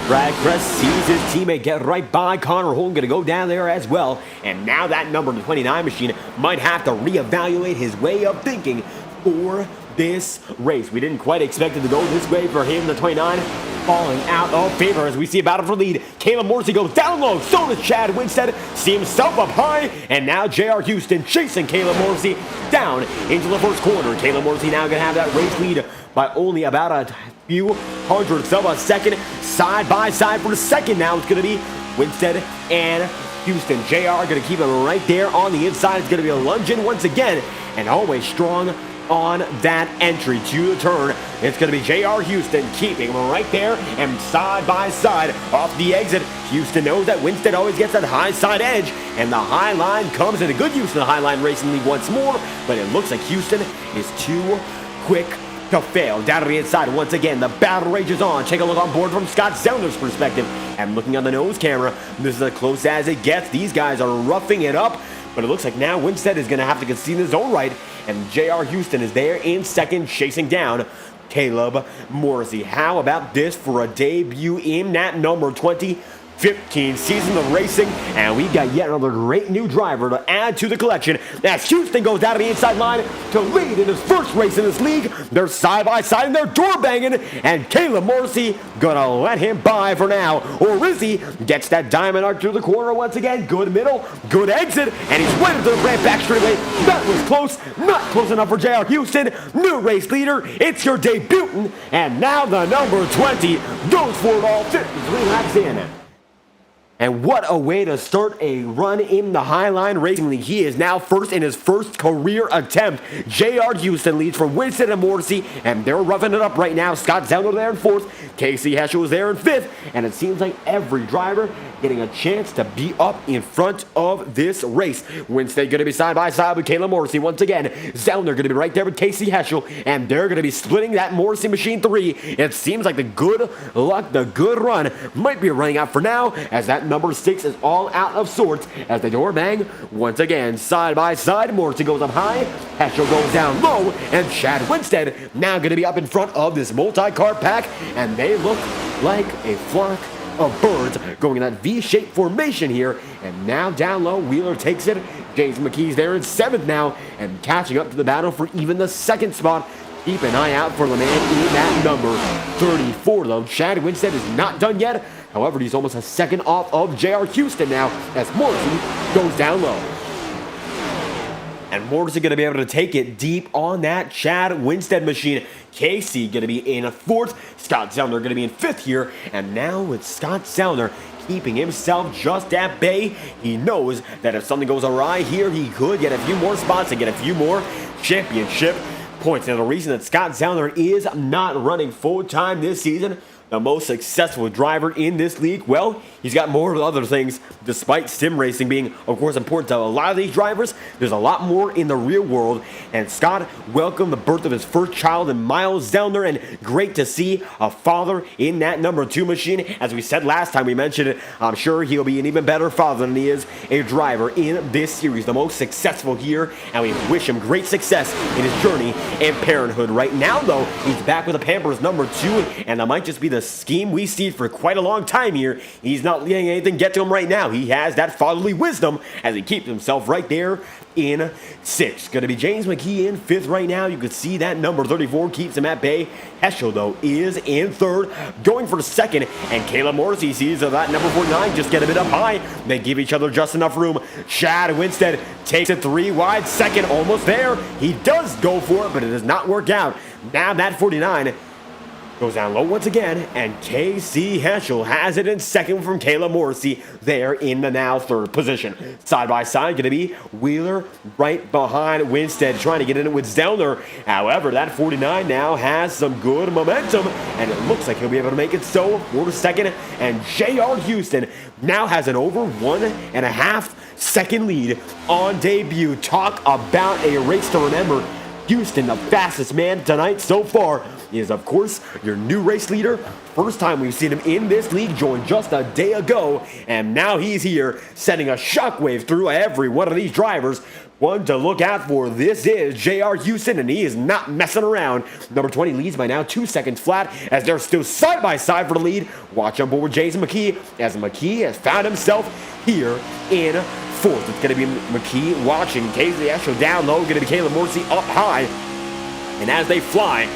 Brad Kress sees his teammate get right by. Connor Holden going to go down there as well. And now that number 29 machine might have to reevaluate his way of thinking for this race. We didn't quite expect it to go this way for him, the 29, falling out of favor as we see a battle for lead. Caleb Morrissey goes down low, so does Chad Winstead, see himself up high, and now J.R. Houston chasing Caleb Morrissey down into the first corner. Caleb Morrissey now going to have that race lead by only about a few hundredths of a second. Side by side for the second now. It's going to be Winstead and Houston. JR going to keep him right there on the inside. It's going to be a lunging once again, and always strong on that entry to the turn. It's going to be J.R. Houston keeping him right there and side by side off the exit. Houston knows that Winstead always gets that high side edge, and the high line comes into good use in the Highline Racing League once more, but it looks like Houston is too quick to fail. Down to the inside once again, the battle rages on. Take a look on board from Scott Zellner's perspective, and looking on the nose camera, this is as close as it gets. These guys are roughing it up, but it looks like now Winstead is going to have to concede in his own right, and J.R. Houston is there in second, chasing down Caleb Morrissey. How about this for a debut in that number 2015 season of racing? And we got yet another great new driver to add to the collection as Houston goes down to the inside line to lead in his first race in this league. They're side by side and they're door banging, and Caleb Morrissey gonna let him by for now. Or is he? Gets that diamond arc through the corner once again. Good middle, good exit, and he's winning to the ramp back straightaway. That was close, not close enough for J.R. Houston. New race leader, it's your debutant, and now the number 20 goes for it all 53 laps in. And what a way to start a run in the Highline Racing League. He is now first in his first career attempt. J.R. Houston leads from Winstead and Morrissey, and they're roughing it up right now. Scott Zellner there in fourth. Casey Heschel is there in fifth. And it seems like every driver getting a chance to be up in front of this race. Winstead going to be side by side with Caleb Morrissey once again. Zellner going to be right there with Casey Heschel, and they're going to be splitting that Morrissey machine 3. It seems like the good luck, the good run might be running out for now, as that number 6 is all out of sorts as the door bang once again. Side by side, Morrissey goes up high, Heschel goes down low, and Chad Winstead now going to be up in front of this multi-car pack, and they look like a flock of birds going in that V-shaped formation here. And now down low, Wheeler takes it. James McKee's there in 7th now, and catching up to the battle for even the 2nd spot. Keep an eye out for the man in that number 34 though. Chad Winstead is not done yet. However, he's almost a second off of J.R. Houston now as Morrissey goes down low. And Morrissey going to be able to take it deep on that Chad Winstead machine. Casey going to be in 4th. Scott Zellner going to be in 5th here. And now with Scott Zellner keeping himself just at bay, he knows that if something goes awry here, he could get a few more spots and get a few more championship points. And the reason that Scott Zellner is not running full time this season, the most successful driver in this league? Well, he's got more other things. Despite sim racing being, of course, important to a lot of these drivers, there's a lot more in the real world. And Scott welcomed the birth of his first child in Miles Zellner, and great to see a father in that number 2 machine. As we said last time we mentioned it, I'm sure he'll be an even better father than he is a driver in this series, the most successful here, and we wish him great success in his journey in parenthood. Right now, though, he's back with a Pampers number 2, and that might just be the scheme we see for quite a long time here. He's not letting anything get to him right now. He has that fatherly wisdom as he keeps himself right there in 6th. Going to be James McKee in 5th right now. You can see that number 34 keeps him at bay. Heschel, though, is in 3rd, going for 2nd, and Caleb Morrissey sees that number 49 just get a bit up high. They give each other just enough room. Chad Winstead takes it 3 wide, 2nd, almost there. He does go for it, but it does not work out. Now that 49 goes down low once again, and K.C. Heschel has it in 2nd from Caleb Morrissey there in the now 3rd position. Side by side, going to be Wheeler right behind Winstead, trying to get in it with Zellner. However, that 49 now has some good momentum, and it looks like he'll be able to make it so for 2nd. And J.R. Houston now has an over 1.5 second lead on debut. Talk about a race to remember. Houston, the fastest man tonight so far, is, of course, your new race leader. First time we've seen him in this league, joined just a day ago, and now he's here, sending a shockwave through every one of these drivers. One to look out for. This is J.R. Houston, and he is not messing around. Number 20 leads by now 2 seconds flat, as they're still side by side for the lead. Watch on board Jason McKee, as McKee has found himself here in 4th. It's going to be McKee watching Casey Heschel down low, going to be Caleb Morrissey up high, and as they fly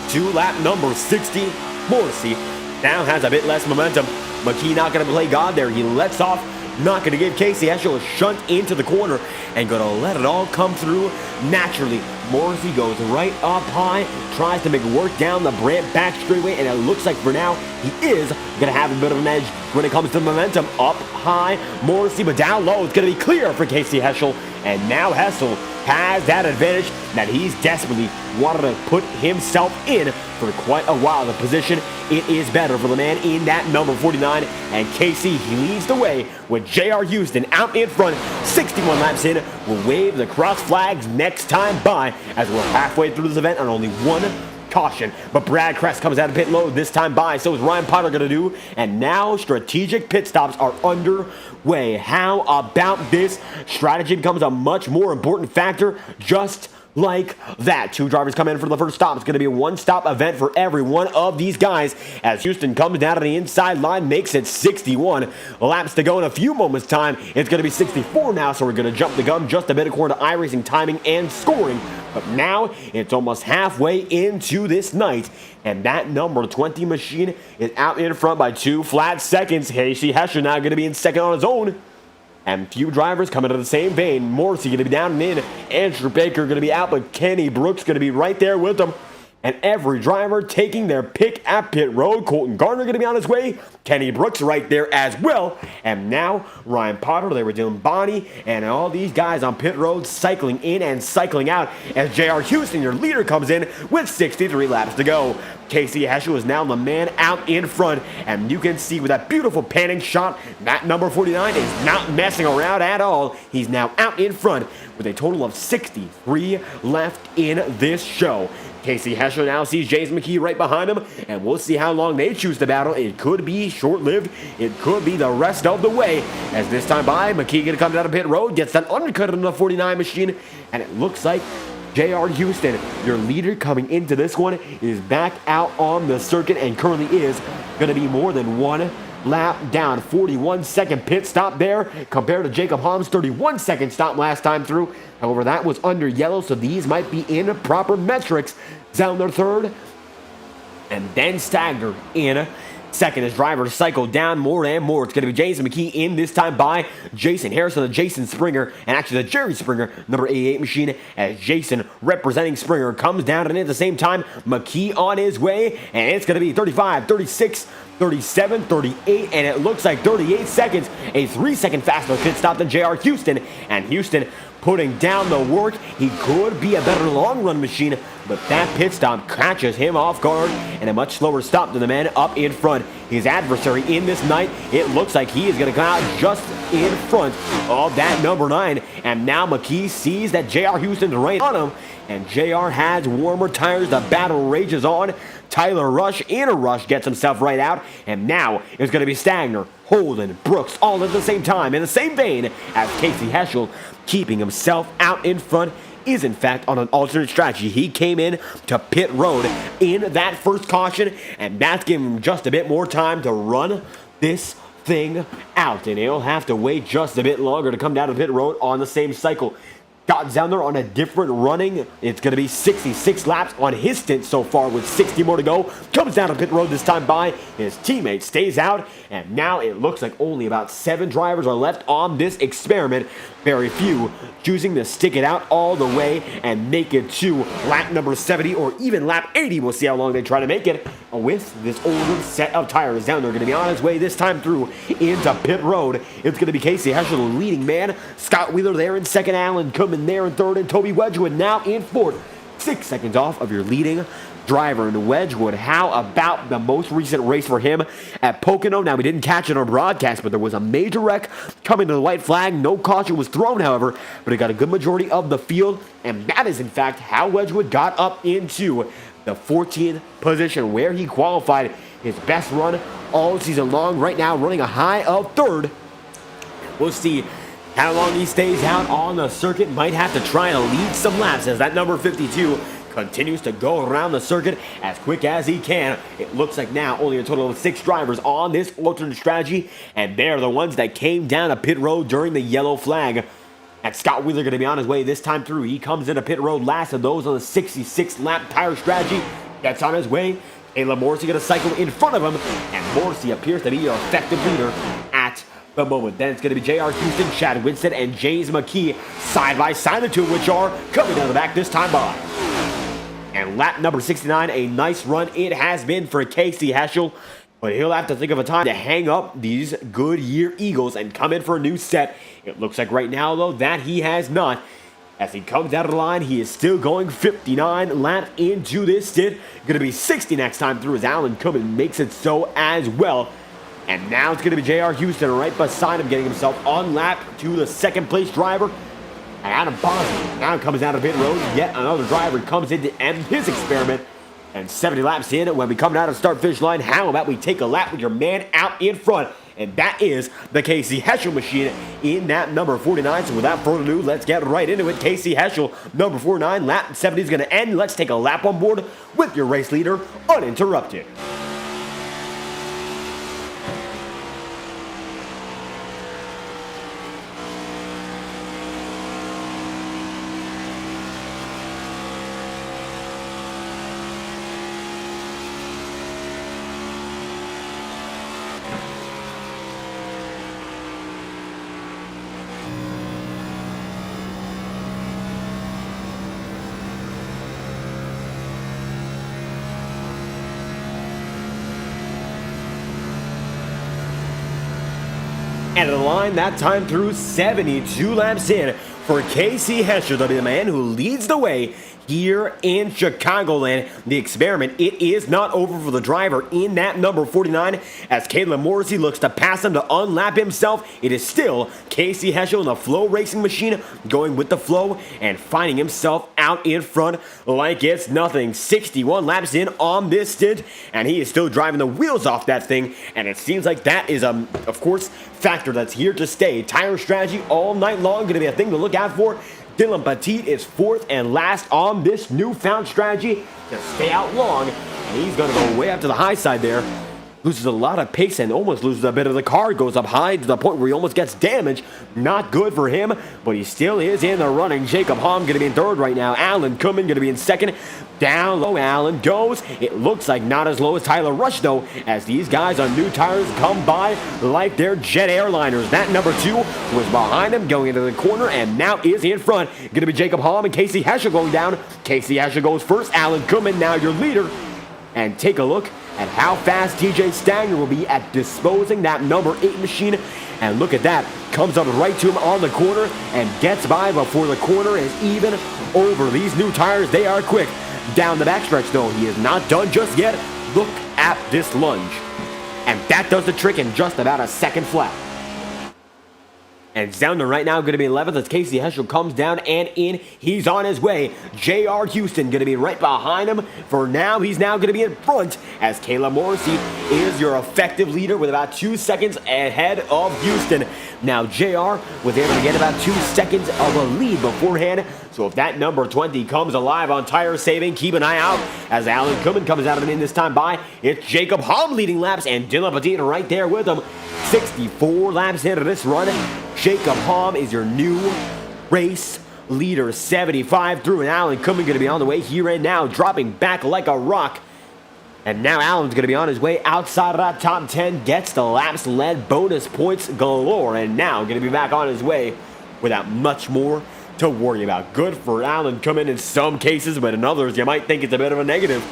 to lap number 60, Morrissey now has a bit less momentum. McKee not going to play God there. He lets off, not going to give Casey Heschel a shunt into the corner, and going to let it all come through naturally. Morrissey goes right up high, tries to make work down the back straightaway, and it looks like for now he is going to have a bit of an edge when it comes to momentum. Up high, Morrissey, but down low, it's going to be clear for Casey Heschel, and now Heschel has that advantage that he's desperately wanted to put himself in for quite a while. The position, it is better for the man in that number 49, and Casey, he leads the way with J.R. Houston out in front. 61 laps in, we'll wave the cross flags next time by, as we're halfway through this event on only one caution. But Brad Kress comes out of pit low this time by, so is Ryan Potter going to do, and now strategic pit stops are underway. How about this? Strategy becomes a much more important factor, just like that. 2 drivers come in for the first stop. It's going to be a one-stop event for every one of these guys, as Houston comes down to the inside line, makes it 61 laps to go. In a few moments time, it's going to be 64 now, so we're going to jump the gun just a bit according to iRacing timing and scoring. But now it's almost halfway into this night, and that number 20 machine is out in front by 2 flat seconds. Casey Heschel now going to be in 2nd on his own. And few drivers coming to the same vein. Morrissey going to be down and in. Andrew Baker going to be out, but Kenny Brooks going to be right there with them. And every driver taking their pick at pit road. Colton Garner going to be on his way. Kenny Brooks right there as well. And now Ryan Potter, they were doing Bonnie, and all these guys on pit road cycling in and cycling out as J.R. Houston, your leader, comes in with 63 laps to go. Casey Heschel is now the man out in front, and you can see with that beautiful panning shot, that number 49 is not messing around at all. He's now out in front with a total of 63 left in this show. Casey Heschel now sees Jason McKee right behind him, and we'll see how long they choose to battle. It could be short-lived. It could be the rest of the way. As this time by, McKee going to come down to pit road, gets that undercut in the 49 machine, and it looks like J.R. Houston, your leader coming into this one, is back out on the circuit and currently is going to be more than 1 lap down. 41-second pit stop there compared to Jacob Holmes' 31-second stop last time through. However, that was under yellow, so these might be in proper metrics. Zellner 3rd, and then Stagner in 2nd as drivers cycle down more and more. It's going to be Jason McKee in this time by Jason Harrison, the Jason Springer, and actually the Jerry Springer, number 88 machine, as Jason representing Springer comes down, and at the same time, McKee on his way, and it's going to be 35, 36, 37, 38, and it looks like 38 seconds. A 3-second faster pit stop than J.R. Houston, and Houston putting down the work. He could be a better long-run machine, but that pit stop catches him off guard, and a much slower stop than the man up in front. His adversary in this night, it looks like he is going to come out just in front of that number 9, and now McKee sees that J.R. Houston's right on him, and JR has warmer tires. The battle rages on. Tyler Rush in a rush gets himself right out, and now it's going to be Stagner, Holden, Brooks all at the same time in the same vein as Casey Heschel, keeping himself out in front. Is in fact on an alternate strategy. He came in to pit road in that first caution, and that's giving him just a bit more time to run this thing out, and he'll have to wait just a bit longer to come down to pit road on the same cycle. Got down there on a different running. It's going to be 66 laps on his stint so far with 60 more to go. Comes down to pit road this time by. His teammate stays out. And now it looks like only about 7 drivers are left on this experiment. Very few choosing to stick it out all the way and make it to lap number 70 or even lap 80. We'll see how long they try to make it with this older set of tires down. They're going to be on his way this time through into pit road. It's going to be Casey Heschel, the leading man. Scott Wheeler there in second. Allen coming there in third, and Toby Wedgwood now in fourth. 6 seconds off of your leading driver. And Wedgwood, how about the most recent race for him at Pocono? Now, we didn't catch it on broadcast, but there was a major wreck coming to the white flag. No caution was thrown, however, but he got a good majority of the field, and that is, in fact, how Wedgwood got up into the 14th position, where he qualified his best run all season long. Right now, running a high of third. We'll see how long he stays out on the circuit. Might have to try and lead some laps as that number 52 continues to go around the circuit as quick as he can. It looks like now only a total of 6 drivers on this alternate strategy, and they're the ones that came down to pit road during the yellow flag. And Scott Wheeler going to be on his way this time through. He comes into pit road last of those on the 66 lap tire strategy. Gets on his way. Caleb Morrissey going to cycle in front of him, and Morrissey appears to be your effective leader at the moment. Then it's going to be J.R. Houston, Chad Winston, and James McKee side by side, the two of which are coming down the back this time by. And lap number 69, a nice run it has been for Casey Heschel, but he'll have to think of a time to hang up these Goodyear Eagles and come in for a new set. It looks like right now, though, that he has not. As he comes out of the line, he is still going 59 laps into this stint. Going to be 60 next time through as Alan Cummins makes it so as well. And now it's going to be J.R. Houston right beside him, getting himself on lap to the second place driver. And Adam Boston now comes out of pit road. Yet another driver comes in to end his experiment. And 70 laps in, when we come out of the start-finish line, how about we take a lap with your man out in front? And that is the Casey Heschel machine in that number 49. So without further ado, let's get right into it. Casey Heschel, number 49, lap 70 is going to end. Let's take a lap on board with your race leader, uninterrupted. And the line that time through 72 laps in for Casey Heschel to be the man who leads the way here in Chicagoland. The experiment, it is not over for the driver in that number 49 as Caleb Morrissey looks to pass him to unlap himself. It is still Casey Heschel in the Flow Racing machine going with the flow and finding himself out in front like it's nothing. 61 laps in on this stint, and he is still driving the wheels off that thing, and it seems like that is, of course, factor that's here to stay. Tire strategy all night long, going to be a thing to look out for. Dylan Petit is fourth and last on this newfound strategy to stay out long, and he's going to go way up to the high side there. Loses a lot of pace and almost loses a bit of the car. Goes up high to the point where he almost gets damaged. Not good for him, but he still is in the running. Jacob Hamm going to be in third right now. Alan Cummins going to be in second. Down low Alan goes. It looks like not as low as Tyler Rush, though, as these guys on new tires come by like they're jet airliners. That number 2 was behind him going into the corner and now is in front. Going to be Jacob Hamm and Casey Heschel going down. Casey Heschel goes first. Alan Cummins now your leader. And take a look at how fast TJ Stanger will be at disposing that number 8 machine. And look at that, comes up right to him on the corner and gets by before the corner is even over. These new tires, they are quick. Down the backstretch though, he is not done just yet. Look at this lunge. And that does the trick in just about a second flat. And it's down to right now going to be 11th as Casey Heschel comes down and in. He's on his way. J.R. Houston going to be right behind him. For now, he's now going to be in front as Caleb Morrissey is your effective leader with about 2 seconds ahead of Houston. Now, J.R. was able to get about 2 seconds of a lead beforehand. So if that number 20 comes alive on tire saving, keep an eye out as Alan Kuhlman comes out of it in this time by. It's Jacob Hom leading laps and Dylan Petit right there with him. 64 laps into this run. Jacob Hom is your new race leader. 75 through, and Alan Kuhlman going to be on the way here and now, dropping back like a rock. And now Alan's going to be on his way outside of that top 10, gets the laps led, bonus points galore, and now going to be back on his way without much more to worry about. Good for Alan Kuhlman in some cases, but in others you might think it's a bit of a negative.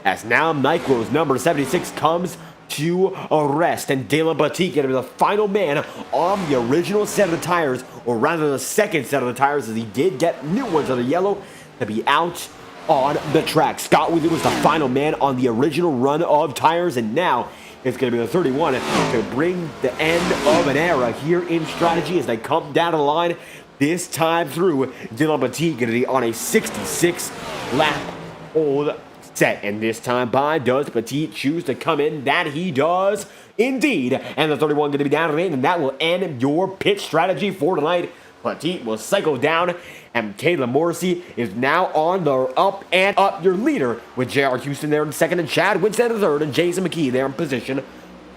As now Nyquil's number 76 comes to a rest, and Dylan Petit going to be the final man on the original set of the tires, or rather the second set of the tires, as he did get new ones of the yellow to be out on the track. Scott Wheatley was the final man on the original run of tires, and now it's going to be the 31 to bring the end of an era here in strategy as they come down the line. This time through, Dylan Petit going to be on a 66 lap old set, and this time by does Petit choose to come in? That he does indeed, and the 31 going to be down to the end, and that will end your pit strategy for tonight. Petit will cycle down, and Caleb Morrissey is now on the up and up, your leader, with J.R. Houston there in second, and Chad Winstead in third, and Jason McKee there in position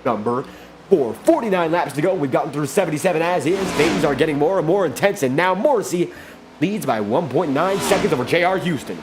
number 4. 49 laps to go. We've gotten through 77 as is. Things are getting more and more intense, and now Morrissey leads by 1.9 seconds over J.R. Houston.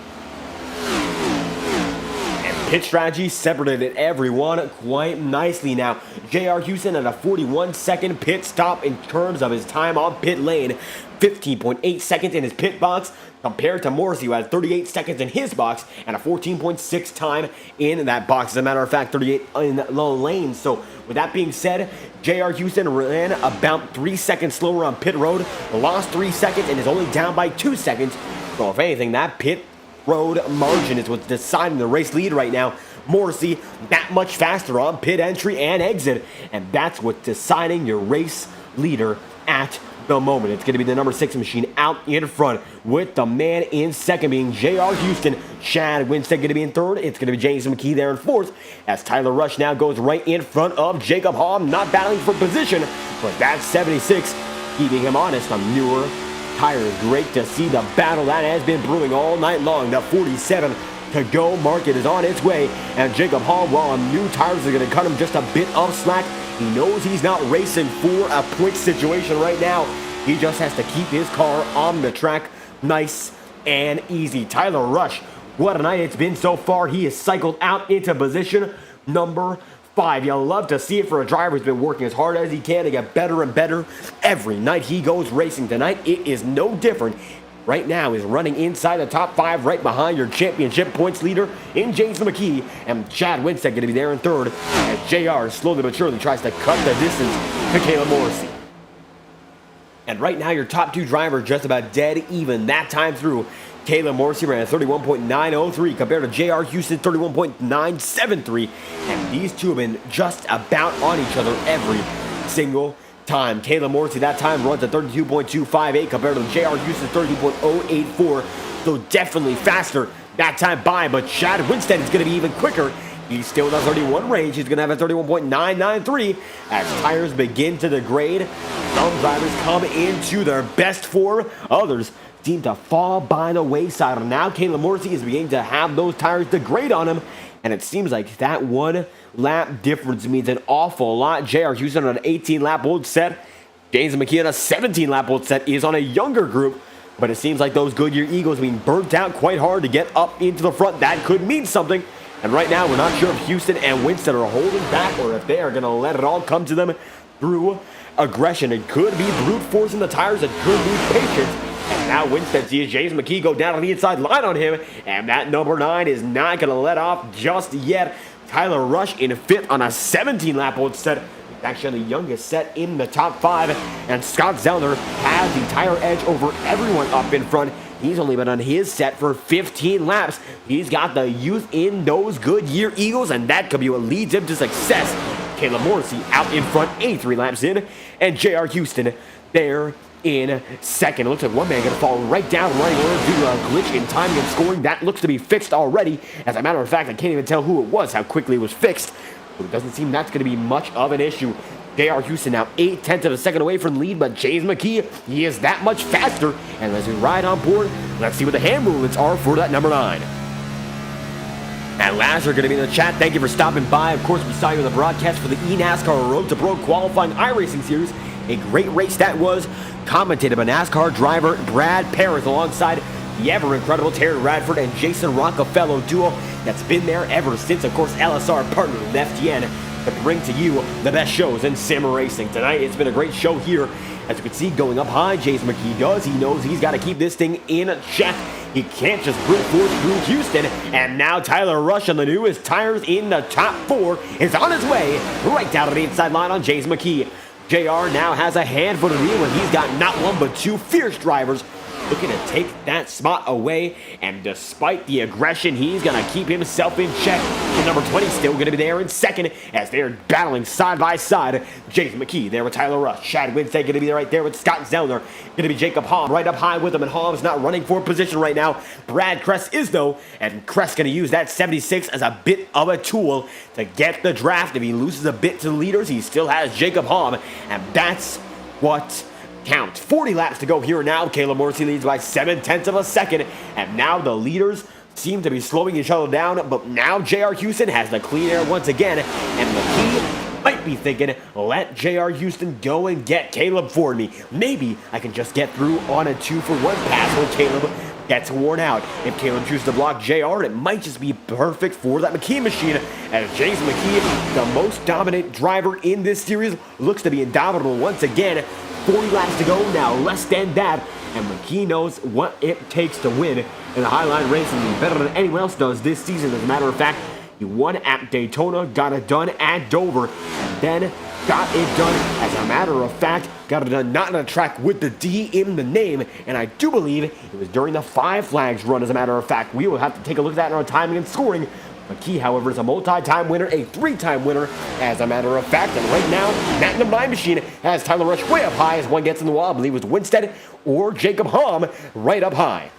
And pit strategy separated everyone quite nicely now. J.R. Houston at a 41-second pit stop in terms of his time on pit lane. 15.8 seconds in his pit box, compared to Morrissey, who had 38 seconds in his box and a 14.6 time in that box. As a matter of fact, 38 in the lane. So with that being said, J.R. Houston ran about 3 seconds slower on pit road, lost 3 seconds, and is only down by 2 seconds. So if anything, that pit road margin is what's deciding the race lead right now. Morrissey that much faster on pit entry and exit, and that's what's deciding your race leader at the moment. It's going to be the number 6 machine out in front, with the man in second being J.R. Houston. Chad Winstead going to be in third. It's going to be Jason McKee there in fourth, as Tyler Rush now goes right in front of Jacob Hom, not battling for position, but that 76 keeping him honest on newer tires. Great to see the battle that has been brewing all night long. The 47 to go market is on its way, and Jacob Hom, while on new tires are going to cut him just a bit of slack, he knows he's not racing for a point situation right now. He just has to keep his car on the track nice and easy. Tyler Rush, what a night it's been so far. He has cycled out into position number 5. You'll love to see it for a driver who's been working as hard as he can to get better and better every night he goes racing. Tonight, it is no different. Right now is running inside the top 5, right behind your championship points leader in Jason McKee, and Chad Winstead going to be there in third, as JR slowly but surely tries to cut the distance to Caleb Morrissey. And right now your top 2 drivers just about dead even that time through. Caleb Morrissey ran a 31.903 compared to J.R. Houston 31.973, and these two have been just about on each other every single time. Caleb Morrissey that time runs a 32.258 compared to J.R. Houston 32.084, so definitely faster that time by, but Chad Winstead is going to be even quicker. He's still in the 31 range. He's going to have a 31.993 as tires begin to degrade. Some drivers come into their best form. Others seem to fall by the wayside. And now Caleb Morrissey is beginning to have those tires degrade on him. And it seems like that 1 lap difference means an awful lot. J.R. Houston on an 18-lap old set. James McKee on a 17-lap old set is on a younger group. But it seems like those Goodyear Eagles being burnt out quite hard to get up into the front. That could mean something. And right now, we're not sure if Houston and Winstead are holding back or if they are going to let it all come to them through aggression. It could be brute force in the tires. It could be patience. And now Winstead sees James McKee go down on the inside line on him. And that number 9 is not going to let off just yet. Tyler Rush in 5th on a 17-lap old set. Actually the youngest set in the top 5. And Scott Zellner has the tire edge over everyone up in front. He's only been on his set for 15 laps. He's got the youth in those Goodyear Eagles, and that could be what leads him to success. Caleb Morrissey out in front, 83 laps in, and J.R. Houston there in 2nd. It looks like one man going to fall right down running order due to a glitch in timing and scoring. That looks to be fixed already. As a matter of fact, I can't even tell who it was, how quickly it was fixed. But it doesn't seem that's going to be much of an issue. J.R. Houston now 0.8 of a second away from the lead, but Chase McKee, he is that much faster. And as we ride on board, let's see what the hand movements are for that number 9. And last, are going to be in the chat. Thank you for stopping by. Of course, we saw you in the broadcast for the NASCAR Road to Pro qualifying iRacing series. A great race that was, commentated by NASCAR driver Brad Paris alongside the ever-incredible Terry Radford and Jason Rockefeller duo that's been there ever since, of course, LSR partnered with FTN to bring to you the best shows in sim racing. Tonight, it's been a great show here. As you can see, going up high, Chase McKee does. He knows he's got to keep this thing in check. He can't just brute force through Houston. And now Tyler Rush on the newest tires in the top 4 is on his way right down to the inside line on Chase McKee. JR now has a handful to deal with. He's got not one but 2 fierce drivers looking to take that spot away, and despite the aggression, he's going to keep himself in check. The number 20 still going to be there in 2nd as they're battling side by side. Jason McKee there with Tyler Rush. Chad Winstead going to be right there with Scott Zellner. Going to be Jacob Halm right up high with him, and Halm's not running for position right now. Brad Kress is though, and Kress going to use that 76 as a bit of a tool to get the draft. If he loses a bit to the leaders, he still has Jacob Halm, and that's what counts. 40 laps to go here now. Caleb Morrissey leads by 0.7 of a second, and now the leaders seem to be slowing each other down, but now J.R. Houston has the clean air once again, and McKee might be thinking, let J.R. Houston go and get Caleb for me. Maybe I can just get through on a 2-for-1 pass when Caleb gets worn out. If Caleb chooses to block JR, it might just be perfect for that McKee machine, as James McKee, the most dominant driver in this series, looks to be indomitable once again. 40 laps to go now, less than that, and McKee knows what it takes to win in the Highline Racing better than anyone else does this season. As a matter of fact, he won at Daytona, got it done at Dover, and then got it done, as a matter of fact, got it done not on a track with the D in the name, and I do believe it was during the Five Flags run, as a matter of fact. We will have to take a look at that in our timing and scoring. McKee, however, is a multi-time winner, a 3-time winner, as a matter of fact. And right now, that number 9 machine has Tyler Rush way up high as one gets in the wall. I believe it was Winstead or Jacob Halm right up high.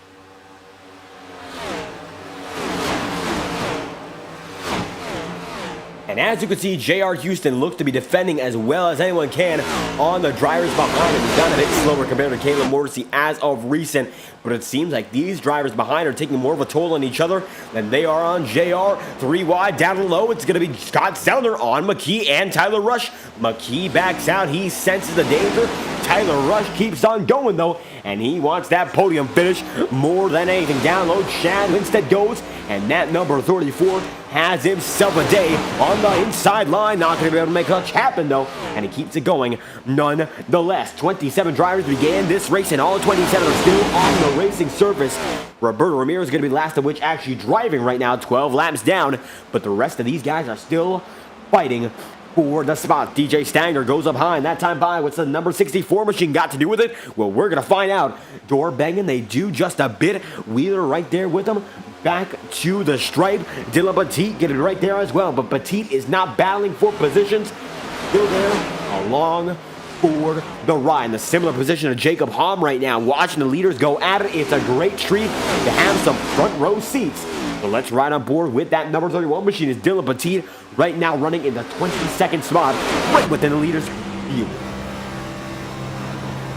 And as you can see, J.R. Houston looks to be defending as well as anyone can on the drivers behind him. He's done a bit slower compared to Caleb Morrissey as of recent, but it seems like these drivers behind are taking more of a toll on each other than they are on J.R. 3 wide down low. It's going to be Scott Zellner on McKee and Tyler Rush. McKee backs out. He senses the danger. Tyler Rush keeps on going though, and he wants that podium finish more than anything. Down low, Chad Winstead goes, and that number 34 has himself a day on the inside line. Not going to be able to make much happen though, and he keeps it going nonetheless. 27 drivers began this race, and all 27 are still on the racing surface. Roberto Ramirez is going to be last of which actually driving right now, 12 laps down, but the rest of these guys are still fighting for the spot. DJ Stanger goes up high, and that time by, what's the number 64 machine got to do with it? Well, we're going to find out. Door banging, they do just a bit. Wheeler right there with them. Back to the stripe. Dylan Petit getting right there as well, but Petit is not battling for positions. Still there along for the ride. In the similar position to Jacob Halm right now, watching the leaders go at it. It's a great treat to have some front row seats. So let's ride on board with that number 31 machine. Is Dylan Petit right now running in the 22nd spot, right within the leaders' view.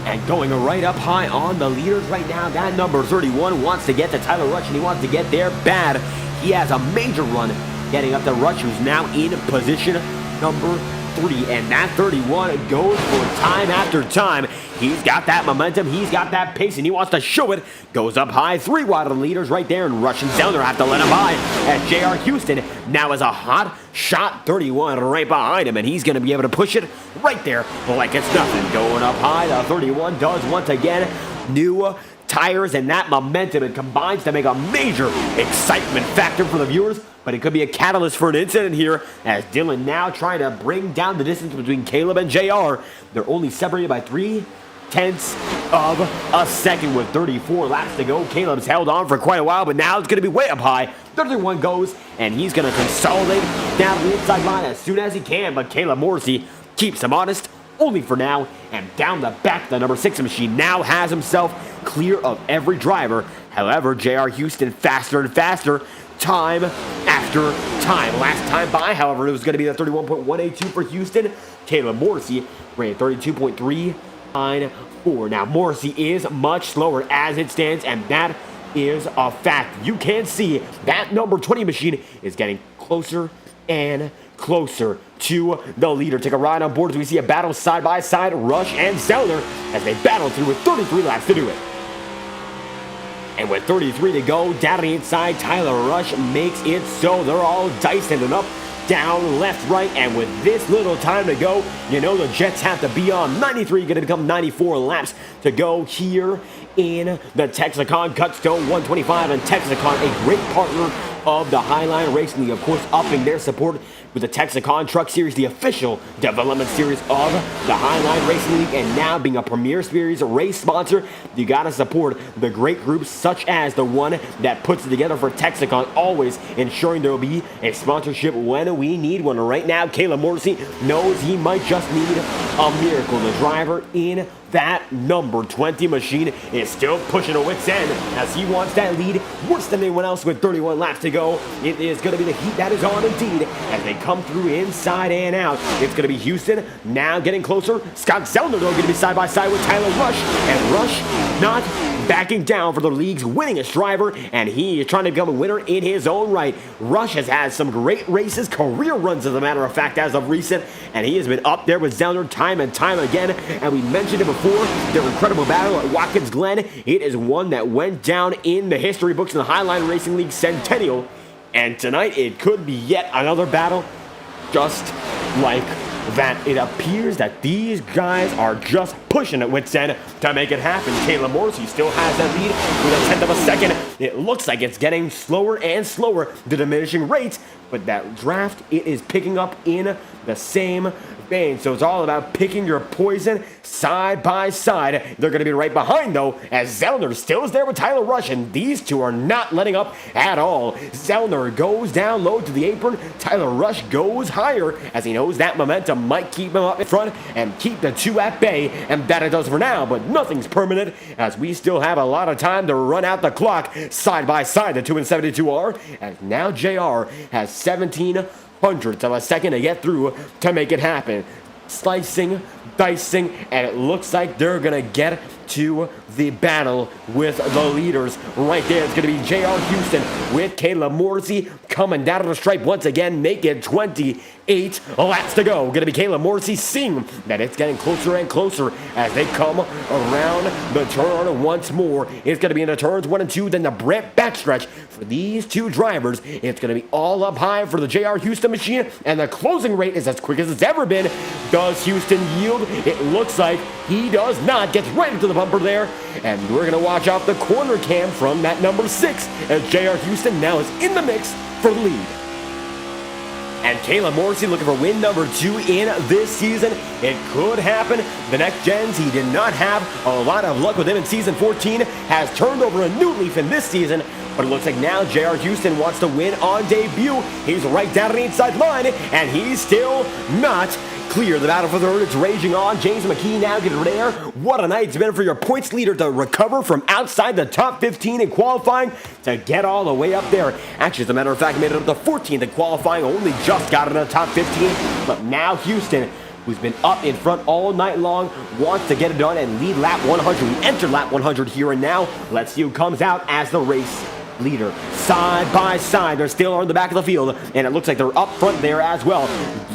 And going right up high on the leaders right now, that number 31 wants to get to Tyler Rush, and he wants to get there bad. He has a major run getting up to Rush, who's now in position number 3, and that 31 goes for time after time. He's got that momentum, he's got that pace, and he wants to show it. Goes up high, 3 wide of the leaders right there, and Rush and Zellner have to let him by. And J.R. Houston now has a hot shot 31 right behind him, and he's going to be able to push it right there like it's nothing. Going up high, the 31 does once again. New tires and that momentum. It combines to make a major excitement factor for the viewers, but it could be a catalyst for an incident here as Dylan now trying to bring down the distance between Caleb and JR. They're only separated by 3/10 of a second with 34 laps to go. Caleb's held on for quite a while, but now it's going to be way up high. 31 goes, and he's going to consolidate down the inside line as soon as he can, but Caleb Morrissey keeps him honest, only for now, and down the back, the number 6 machine now has himself clear of every driver. However, J.R. Houston faster and faster, time after time. Last time by, however, it was going to be the 31.182 for Houston. Caleb Morrissey ran 32.394. Now, Morrissey is much slower as it stands, and that is a fact. You can see that number 20 machine is getting closer and closer to the leader. Take a ride on board as we see a battle side by side, Rush and Zellner, as they battle through with 33 laps to do it. And with 33 to go, down the inside, Tyler Rush makes it so. They're all diced and up, down, left, right, and with this little time to go, you know the Jets have to be on 93, going to become 94 laps to go here in the Tex-A-Con Cut Stone 125, and Tex-A-Con, a great partner of the Highline Racing League, of course, upping their support with the Tex-A-Con Truck Series, the official development series of the Highline Racing League, and now being a premier series race sponsor, you gotta support the great groups such as the one that puts it together for Tex-A-Con, always ensuring there will be a sponsorship when we need one. Right now, Caleb Morrissey knows he might just need a miracle. The driver in that number 20 machine is still pushing a wit's end as he wants that lead worse than anyone else with 31 laps to go. It is going to be the heat that is on indeed as they come through inside and out. It's going to be Houston now getting closer. Scott Zellner though going to be side by side with Tyler Rush, and Rush not backing down for the league's winningest driver, and he is trying to become a winner in his own right. Rush has had some great races, career runs as a matter of fact as of recent, and he has been up there with Zellner time and time again, and we mentioned it before, their incredible battle at Watkins Glen. It is one that went down in the history books in the Highline Racing League Centennial, and tonight it could be yet another battle just like that. It appears that these guys are just pushing it wit's end to make it happen. Caleb Morrissey still has that lead with a 1/10 of a second. It looks like it's getting slower and slower, the diminishing rates, but that draft, it is picking up in the same vein. So it's all about picking your poison side by side. They're going to be right behind, though, as Zellner still is there with Tyler Rush, and these two are not letting up at all. Zellner goes down low to the apron. Tyler Rush goes higher as he knows that momentum might keep him up in front and keep the two at bay, and that it does for now, but nothing's permanent as we still have a lot of time to run out the clock side by side. The 2 and 72 are, as now JR has 17 hundredths of a second to get through to make it happen. Slicing, dicing, and it looks like they're gonna get to the battle with the leaders. Right there, it's going to be J.R. Houston with Caleb Morrissey coming down to the stripe once again, making 28 laps to go. Going to be Caleb Morrissey, seeing that it's getting closer and closer as they come around the turn once more. It's going to be in the turns 1 and 2, then the Brent backstretch for these two drivers. It's going to be all up high for the J.R. Houston machine, and the closing rate is as quick as it's ever been. Does Houston yield? It looks like he does not. Gets right into the bumper there, and we're going to watch out the corner cam from that number 6 as J.R. Houston now is in the mix for the lead. And Caleb Morrissey looking for win number 2 in this season. It could happen. The next gens, he did not have a lot of luck with him in season 14, has turned over a new leaf in this season, but it looks like now J.R. Houston wants to win on debut. He's right down the inside line, and he's still not clear. The battle for third is raging on. James McKee now getting there. What a night it's been for your points leader to recover from outside the top 15 in qualifying to get all the way up there. Actually, as a matter of fact, made it up to 14th in qualifying, only just got in the top 15. But now Houston, who's been up in front all night long, wants to get it done and lead lap 100. We enter lap 100 here and now. Let's see who comes out as the race leader. Side by side, they're still on the back of the field, and it looks like they're up front there as well.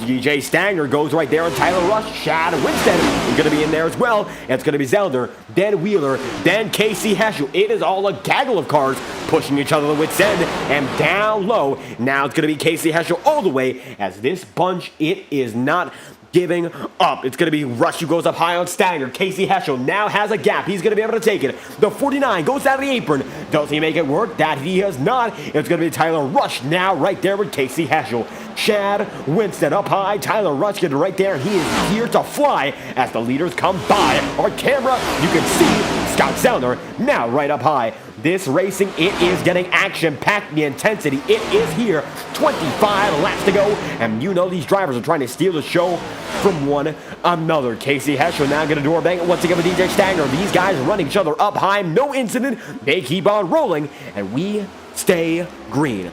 DJ Stanger goes right there, and Tyler Rush, Chad Winstead is going to be in there as well. And it's going to be Zellner, then Wheeler, then Casey Heschel. It is all a gaggle of cars pushing each other to wit's end, and down low. Now it's going to be Casey Heschel all the way, as this bunch, it is not giving up. It's going to be Rush who goes up high on Stagger. Casey Heschel now has a gap. He's going to be able to take it. The 49 goes down to the apron. Does he make it work? That he has not. It's going to be Tyler Rush now right there with Casey Heschel. Chad Winston up high. Tyler Rush getting right there. He is here to fly as the leaders come by. Our camera, you can see Scott Zellner now right up high. This racing, it is getting action-packed. The intensity, it is here. 25 laps to go, and you know these drivers are trying to steal the show from one another. Casey Heschel now going to door bang once again with DJ Stagner. These guys running each other up high. No incident. They keep on rolling, and we stay green.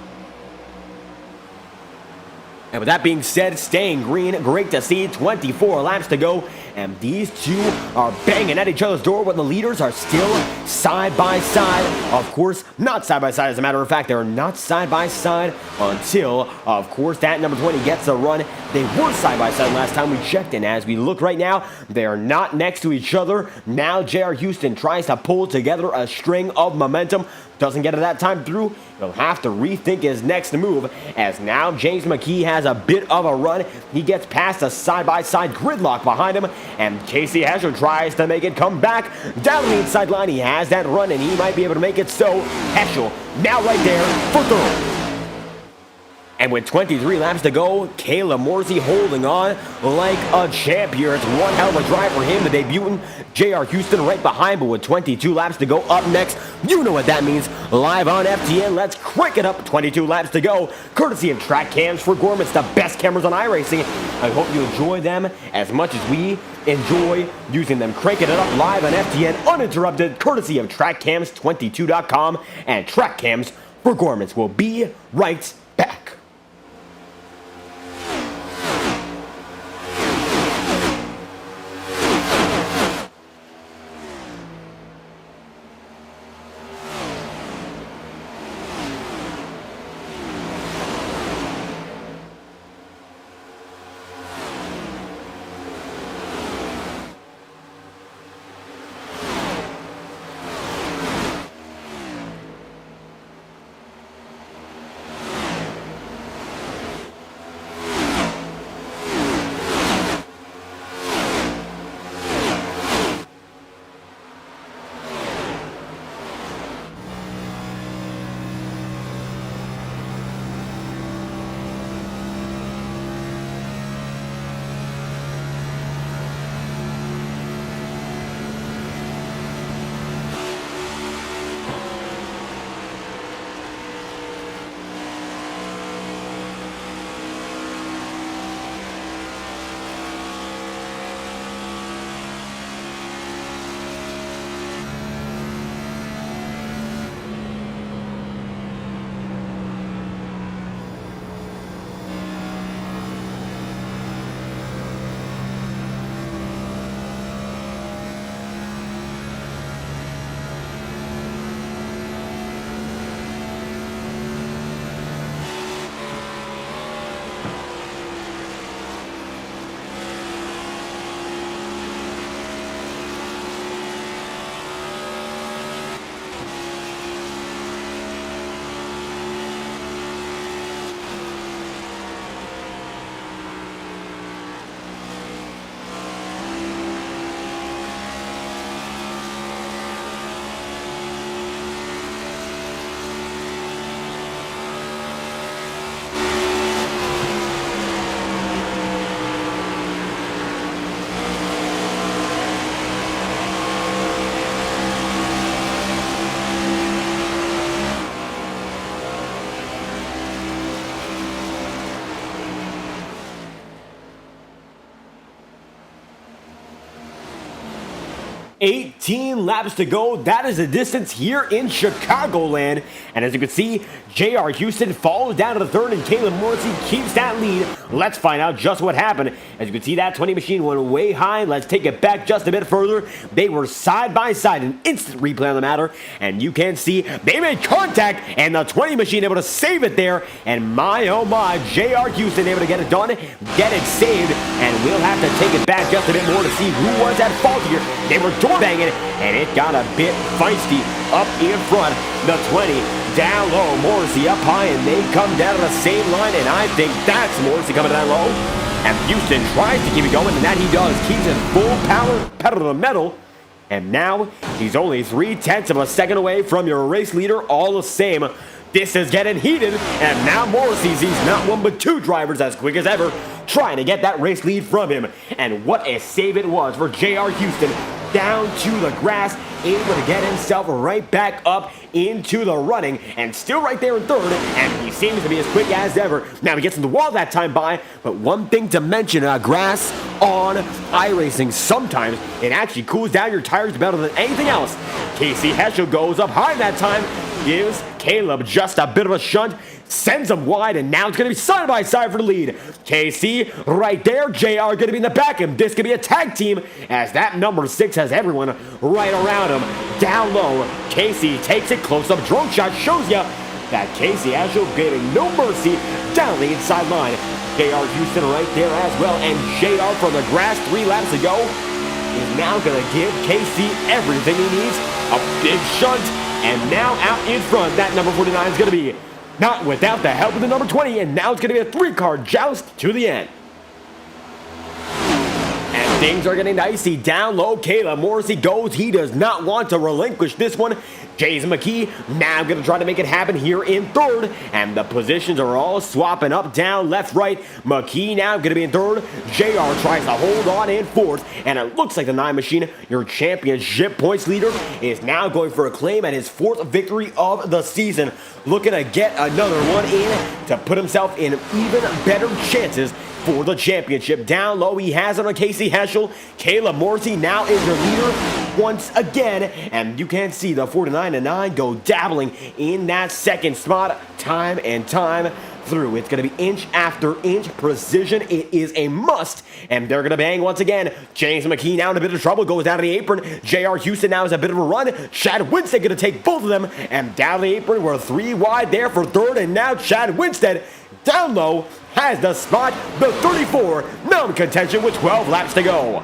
And with that being said, staying green, great to see. 24 laps to go, and these two are banging at each other's door when the leaders are still side by side. Of course, not side by side. As a matter of fact, they're not side by side until, of course, that number 20 gets a run. They were side by side last time we checked, and as we look right now, they are not next to each other. Now J.R. Houston tries to pull together a string of momentum. Doesn't get it that time through. He'll have to rethink his next move, as now James McKee has a bit of a run. He gets past a side-by-side gridlock behind him, and Casey Heschel tries to make it come back. Down the inside line, he has that run, and he might be able to make it so. Heschel now right there for third. And with 23 laps to go, Caleb Morsey holding on like a champ here. It's one hell of a drive for him, the debutant. J.R. Houston right behind, but with 22 laps to go up next, you know what that means. Live on FTN, let's crank it up. 22 laps to go, courtesy of Track Cams for Gorman. It's the best cameras on iRacing. I hope you enjoy them as much as we enjoy using them. Cranking it up live on FTN, uninterrupted, courtesy of TrackCams22.com and Track Cams for Gorman. We'll be right back. $18 laps to go. That is the distance here in Chicagoland. And as you can see, J.R. Houston falls down to the third and Caleb Morrissey keeps that lead. Let's find out just what happened. As you can see, that 20 machine went way high. Let's take it back just a bit further. They were side by side, an instant replay on the matter. And you can see they made contact and the 20 machine able to save it there. And my, oh my, J.R. Houston able to get it done, get it saved. And we'll have to take it back just a bit more to see who was at fault here. They were door banging it, and it got a bit feisty up in front. The 20 down low, Morrissey up high, and they come down to the same line, and I think that's Morrissey coming down low. And Houston tries to keep it going, and that he does. Keeps his full power pedal to the metal. And now he's only 0.3 of a second away from your race leader all the same. This is getting heated, and now Morrissey sees not one but two drivers as quick as ever trying to get that race lead from him. And what a save it was for J.R. Houston, down to the grass, able to get himself right back up into the running, and still right there in third, and he seems to be as quick as ever. Now he gets in the wall that time by, but one thing to mention, grass on iRacing, sometimes it actually cools down your tires better than anything else. Casey Heschel goes up high that time, gives Caleb just a bit of a shunt, sends him wide, and now it's going to be side by side for the lead. Casey right there, JR going to be in the back, and this could be a tag team as that number 6 has everyone right around him. Down low, Casey takes it close up. Drone shot shows you that Casey Heschel getting no mercy down the inside line. JR Houston right there as well, and JR from the grass 3 laps ago is now going to give Casey everything he needs. A big shunt, and now out in front, that number 49 is going to be not without the help of the number 20, and now it's going to be a 3-car joust to the end. And things are getting dicey. Down low, Caleb Morrissey goes. He does not want to relinquish this one. Jason McKee now going to try to make it happen here in third, and the positions are all swapping up, down, left, right. McKee now going to be in third. JR tries to hold on in fourth, and it looks like the 9 Machine, your championship points leader, is now going for a claim at his 4th victory of the season, looking to get another one in to put himself in even better chances for the championship. Down low, he has it on Casey Heschel. Caleb Morrissey now is your leader once again, and you can see the 49-9 go dabbling in that second spot time and time through. It's going to be inch after inch precision. It is a must, and they're going to bang once again. James McKee now in a bit of trouble, goes down to the apron. J.R. Houston now has a bit of a run. Chad Winstead going to take both of them, and down the apron, we're 3 wide there for third, and now Chad Winstead down low has the spot, the 34, now in contention with 12 laps to go.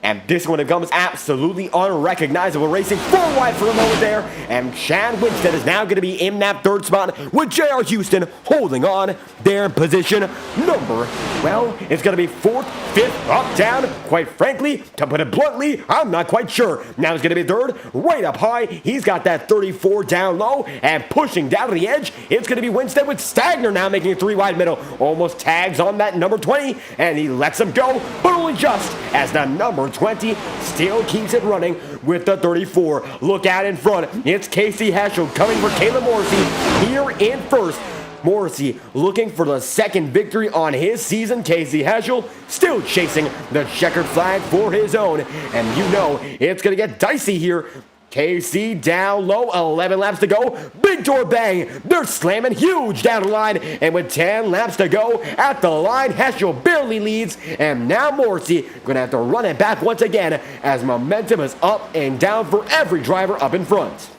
And this one becomes absolutely unrecognizable racing. 4 wide for a moment there, and Chad Winstead is now going to be in that 3rd spot with J.R. Houston holding on their position number. Well, it's going to be 4th, 5th, up, down. Quite frankly, to put it bluntly, I'm not quite sure. Now it's going to be 3rd, right up high. He's got that 34 down low, and pushing down to the edge, it's going to be Winstead with Stagner now making a 3 wide middle. Almost tags on that number 20, and he lets him go, but only just as the number 20 still keeps it running with the 34. Look out in front. It's Casey Heschel coming for Caleb Morrissey here in first. Morrissey looking for the 2nd victory on his season. Casey Heschel still chasing the checkered flag for his own. And you know it's going to get dicey here. KC down low, 11 laps to go. Big door bang. They're slamming huge down the line. And with 10 laps to go at the line, Heschel barely leads. And now Morrissey going to have to run it back once again as momentum is up and down for every driver up in front.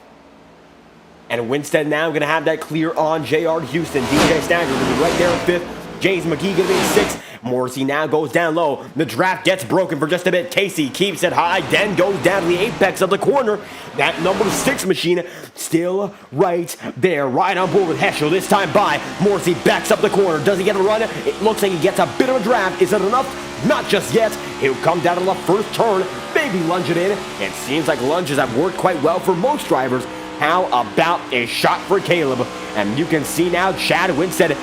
And Winstead now going to have that clear on J.R. Houston. DJ Stagner going to be right there in 5th. James McKee going to be in 6th. Morrissey now goes down low. The draft gets broken for just a bit. Casey keeps it high, then goes down to the apex of the corner. That number 6 machine still right there, right on board with Heschel. This time by Morrissey backs up the corner. Does he get a run? It looks like he gets a bit of a draft. Is it enough? Not just yet. He'll come down to the first turn, maybe lunge it in. It seems like lunges have worked quite well for most drivers. How about a shot for Caleb? And you can see now Chad Winstead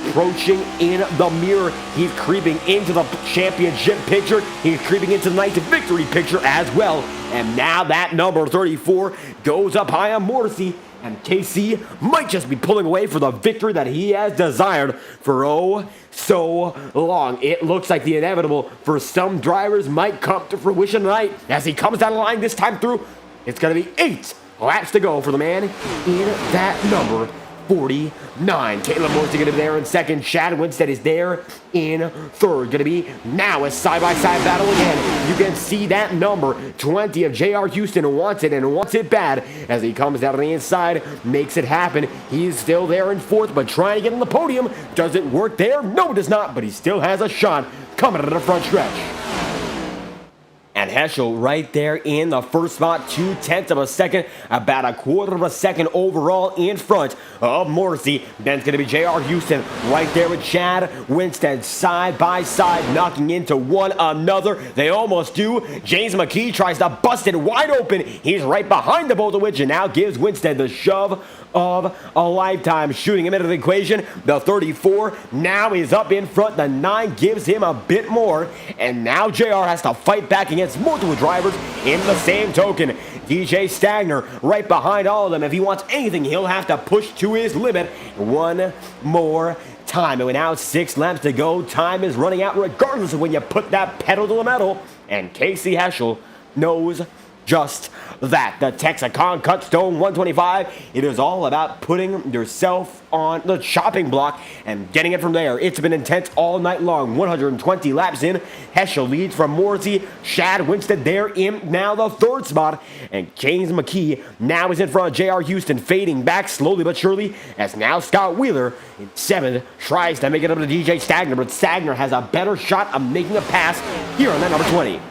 approaching in the mirror. He's creeping into the championship picture. He's creeping into the night's victory picture as well. And now that number 34 goes up high on Morrissey. And KC might just be pulling away for the victory that he has desired for oh so long. It looks like the inevitable for some drivers might come to fruition tonight. As he comes down the line this time through, it's going to be 8 laps to go for the man in that number 49. Caleb Morrissey going to be there in 2nd. Chad Winstead is there in 3rd. Going to be now a side-by-side battle again. You can see that number 20 of J.R. Houston wants it and wants it bad as he comes down on the inside, makes it happen. He's still there in 4th, but trying to get on the podium. Does it work there? No, it does not, but he still has a shot coming to the front stretch. And Heschel right there in the first spot, 0.2 of a second, about 1/4 of a second overall in front of Morrissey. Then it's going to be J.R. Houston right there with Chad Winstead side by side, knocking into one another. They almost do. James McKee tries to bust it wide open. He's right behind the both of which and now gives Winstead the shove of a lifetime, shooting him into the equation. The 34 now is up in front. The 9 gives him a bit more, and now JR has to fight back against multiple drivers in the same token. DJ Stagner right behind all of them. If he wants anything, he'll have to push to his limit one more time. And now 6 laps to go. Time is running out regardless of when you put that pedal to the metal, and Casey Heschel knows just that. The Tex-A-Con Cut Stone 125. It is all about putting yourself on the chopping block and getting it from there. It's been intense all night long. 120 laps in. Heschel leads from Morrissey. Chad Winstead there in now the 3rd spot. And James McKee now is in front of J.R. Houston, fading back slowly but surely as now Scott Wheeler in 7th tries to make it up to DJ Stagner, but Stagner has a better shot of making a pass here on that number 20.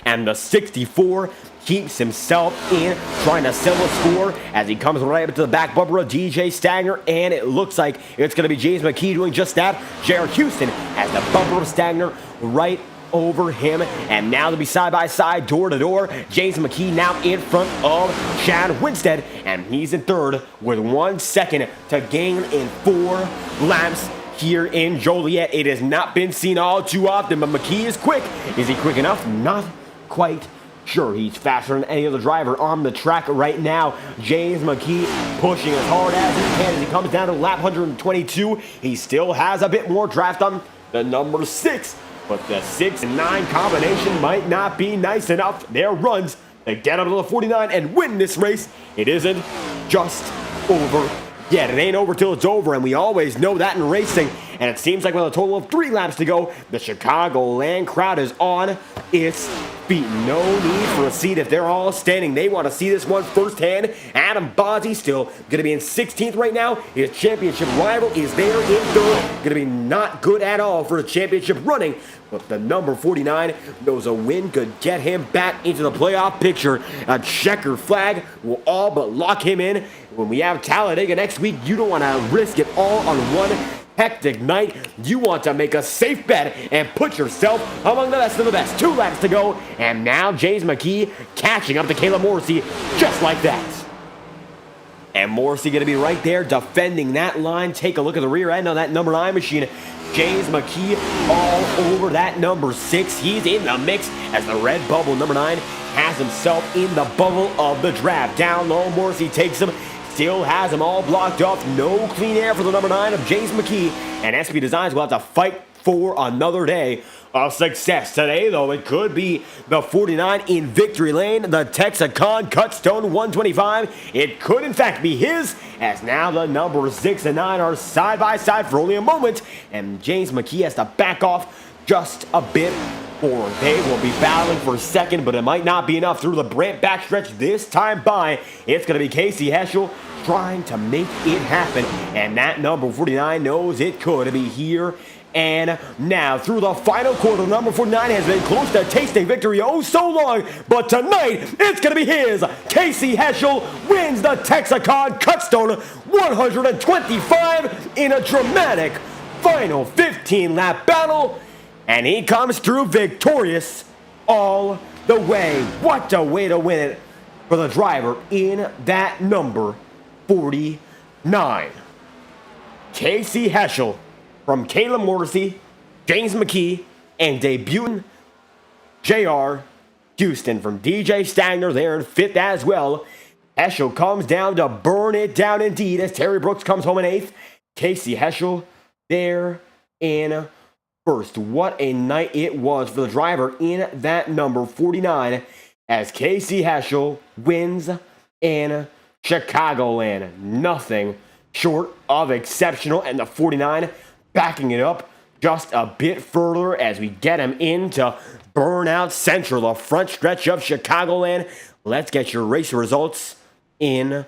And the 64 keeps himself in, trying to settle a score as he comes right up to the back bumper of DJ Stagner, and it looks like it's going to be James McKee doing just that. J.R. Houston has the bumper of Stagner right over him, and now they'll be side by side, door to door. James McKee now in front of Chad Winstead, and he's in 3rd with 1 second to gain in 4 laps. Here in Joliet, it has not been seen all too often, but McKee is quick. Is he quick enough? Not quite sure. He's faster than any other driver on the track right now. James McKee pushing as hard as he can as he comes down to lap 122. He still has a bit more draft on the number 6, but the 6 and 9 combination might not be nice enough. Their runs, they get up to the 49 and win this race. It isn't just over yet. It ain't over till it's over, and we always know that in racing. And it seems like with a total of 3 laps to go, the Chicagoland crowd is on its feet. No need for a seat if they're all standing. They want to see this one firsthand. Adam Bozzi still going to be in 16th right now. His championship rival is there in 3rd. Going to be not good at all for the championship running. But the number 49 knows a win could get him back into the playoff picture. A checker flag will all but lock him in. When we have Talladega next week, you don't want to risk it all on one hectic night. You want to make a safe bet and put yourself among the best of the best. 2 laps to go, and now James McKee catching up to Caleb Morrissey just like that. And Morrissey going to be right there defending that line. Take a look at the rear end on that number 9 machine. James McKee all over that number 6. He's in the mix as the red bubble number 9 has himself in the bubble of the draft. Down low, Morrissey takes him. Still has them all blocked off. No clean air for the number 9 of James McKee. And SP Designs will have to fight for another day of success. Today, though, it could be the 49 in victory lane. The Tex-A-Con Cut Stone 125. It could, in fact, be his, as now the number 6 and 9 are side by side for only a moment. And James McKee has to back off just a bit. Or they will be battling for second, but it might not be enough through the Brant backstretch this time by. It's going to be Casey Heschel trying to make it happen, and that number 49 knows it could be here and now. Through the final quarter, number 49 has been close to tasting victory oh so long, but tonight it's going to be his. Casey Heschel wins the Tex-A-Con Cut Stone 125 in a dramatic final 15-lap battle. And he comes through victorious all the way. What a way to win it for the driver in that number 49. Casey Heschel from Caleb Morrissey, James McKee, and debuting J.R. Houston from DJ Stagner there in 5th as well. Heschel comes down to burn it down indeed as Terry Brooks comes home in 8th. Casey Heschel there in 1st. What a night it was for the driver in that number 49 as Casey Heschel wins in Chicagoland. Nothing short of exceptional, and the 49 backing it up just a bit further as we get him into Burnout Central, the front stretch of Chicagoland. Let's get your race results in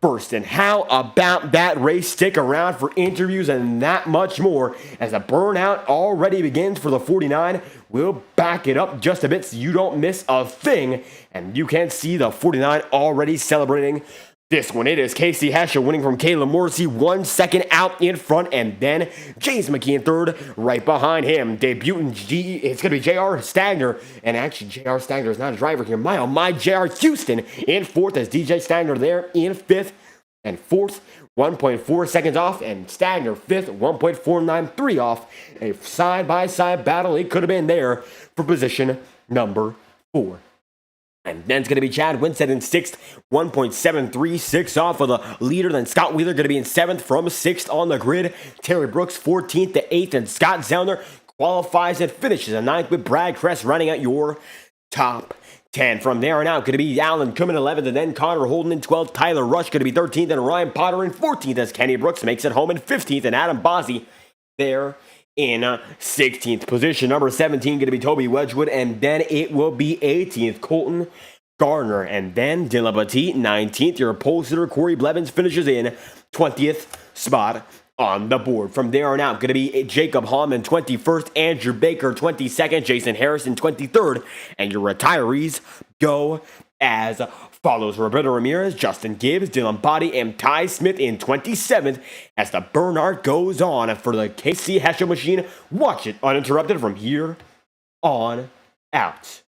first. And how about that race? Stick around for interviews and that much more as the burnout already begins for the 49. We'll back it up just a bit so you don't miss a thing. And you can see the 49 already celebrating this one. It is Casey Heschel winning from Caleb Morrissey 1 second out in front, and then James McKee in third right behind him. Debuting it's going to be J.R. Stagner, and actually J.R. Stagner is not a driver here. My J.R. Houston in fourth as DJ Stagner there in fifth, and fourth 1.4 seconds off, and Stagner fifth 1.493 off. A side-by-side battle. It could have been there for position number 4. And then it's going to be Chad Winstead in 6th, 1.736 off of the leader. Then Scott Wheeler going to be in 7th from 6th on the grid. Terry Brooks 14th to 8th. And Scott Zellner qualifies and finishes in 9th with Brad Kress running out your top 10. From there on out, going to be Alan Cumming 11th, and then Connor Holden in 12th. Tyler Rush going to be 13th, and Ryan Potter in 14th as Kenny Brooks makes it home in 15th. And Adam Bozzi there in 16th position. Number 17 going to be Toby Wedgwood, and then it will be 18th Colton Gardner, and then Dylan Petit 19th. Your pole sitter Corey Blevins finishes in 20th spot on the board. From there on out, going to be Jacob Hallman 21st, Andrew Baker 22nd, Jason Harrison 23rd, and your retirees go as follows: Roberto Ramirez, Justin Gibbs, Dylan Body, and Ty Smith in 27th as the burnout goes on for the KC Heschel machine. Watch it uninterrupted from here on out.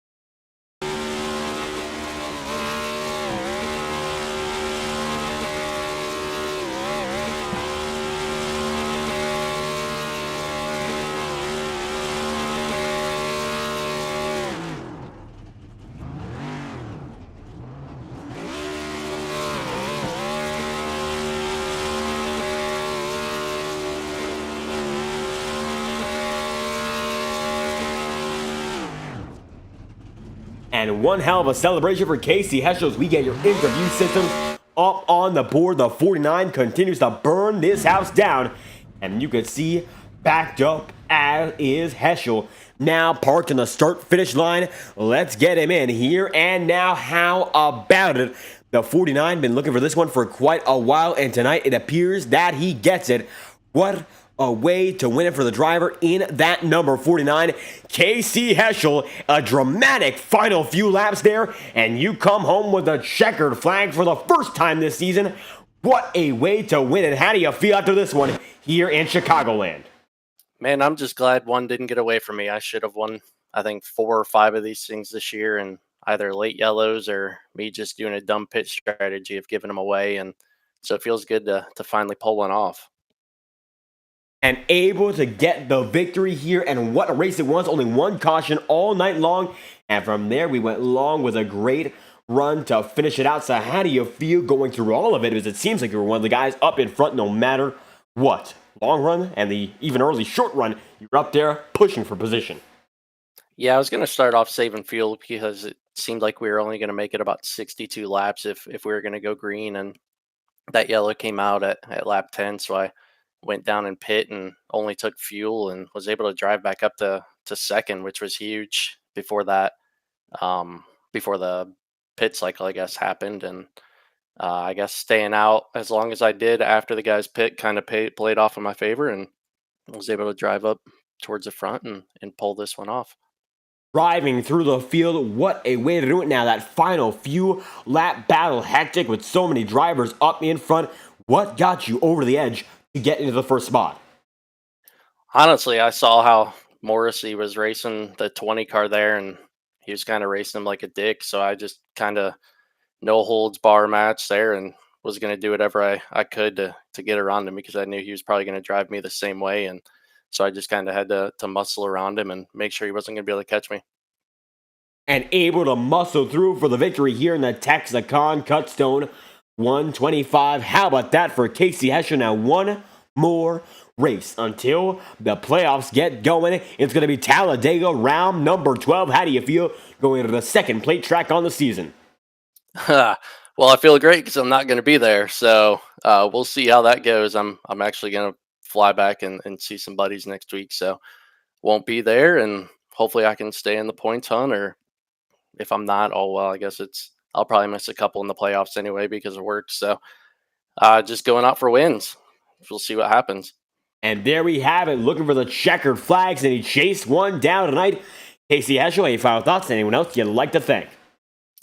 And one hell of a celebration for Casey Heschel as we get your interview systems up on the board. The 49 continues to burn this house down. And you can see backed up as is Heschel. Now parked in the start-finish line. Let's get him in here and now. How about it? The 49 been looking for this one for quite a while, and tonight it appears that he gets it. What a way to win it for the driver in that number 49, Casey Heschel. A dramatic final few laps there, and you come home with a checkered flag for the first time this season. What a way to win it. How do you feel after this one here in Chicagoland?
Man, I'm just glad one didn't get away from me. I should have won, I think, 4 or 5 of these things this year, and either late yellows or me just doing a dumb pit strategy of giving them away. And so it feels good to finally pull one off.
And able to get the victory here, and what a race it was. Only one caution all night long, and from there we went long with a great run to finish it out. So how do you feel going through all of it? Because it seems like you were one of the guys up in front no matter what. Long run and the even early short run, you were up there pushing for position.
Yeah, I was going to start off saving fuel because it seemed like we were only going to make it about 62 laps if we were going to go green, and that yellow came out at lap 10, so I went down in pit and only took fuel and was able to drive back up to second, which was huge before that, before the pit cycle, I guess, happened. And I guess staying out as long as I did after the guys pit kind of played off in my favor, and was able to drive up towards the front and pull this one off.
Driving through the field, what a way to do it now. That final few lap battle, hectic with so many drivers up in front. What got you over the edge to get into the first spot?
Honestly, I saw how Morrissey was racing the 20 car there, and he was kind of racing him like a dick. So I just kind of no holds bar match there and was going to do whatever I could to get around him, because I knew he was probably going to drive me the same way. And so I just kind of had to muscle around him and make sure he wasn't going to be able to catch me.
And able to muscle through for the victory here in the Tex-A-Con Cut Stone 125. How about that for Casey Heschel? Now one more race until the playoffs get going. It's going to be Talladega round number 12. How do you feel going into the second plate track on the season?
Well, I feel great because I'm not going to be there. So we'll see how that goes. I'm actually going to fly back and see some buddies next week. So won't be there, and hopefully I can stay in the points hunt, or if I'm not, oh well, I guess I'll probably miss a couple in the playoffs anyway because of work. So Just going out for wins. We'll see what happens.
And there we have it, looking for the checkered flags, and he chased one down tonight. Casey Heschel, any final thoughts? Anyone else you'd like to thank?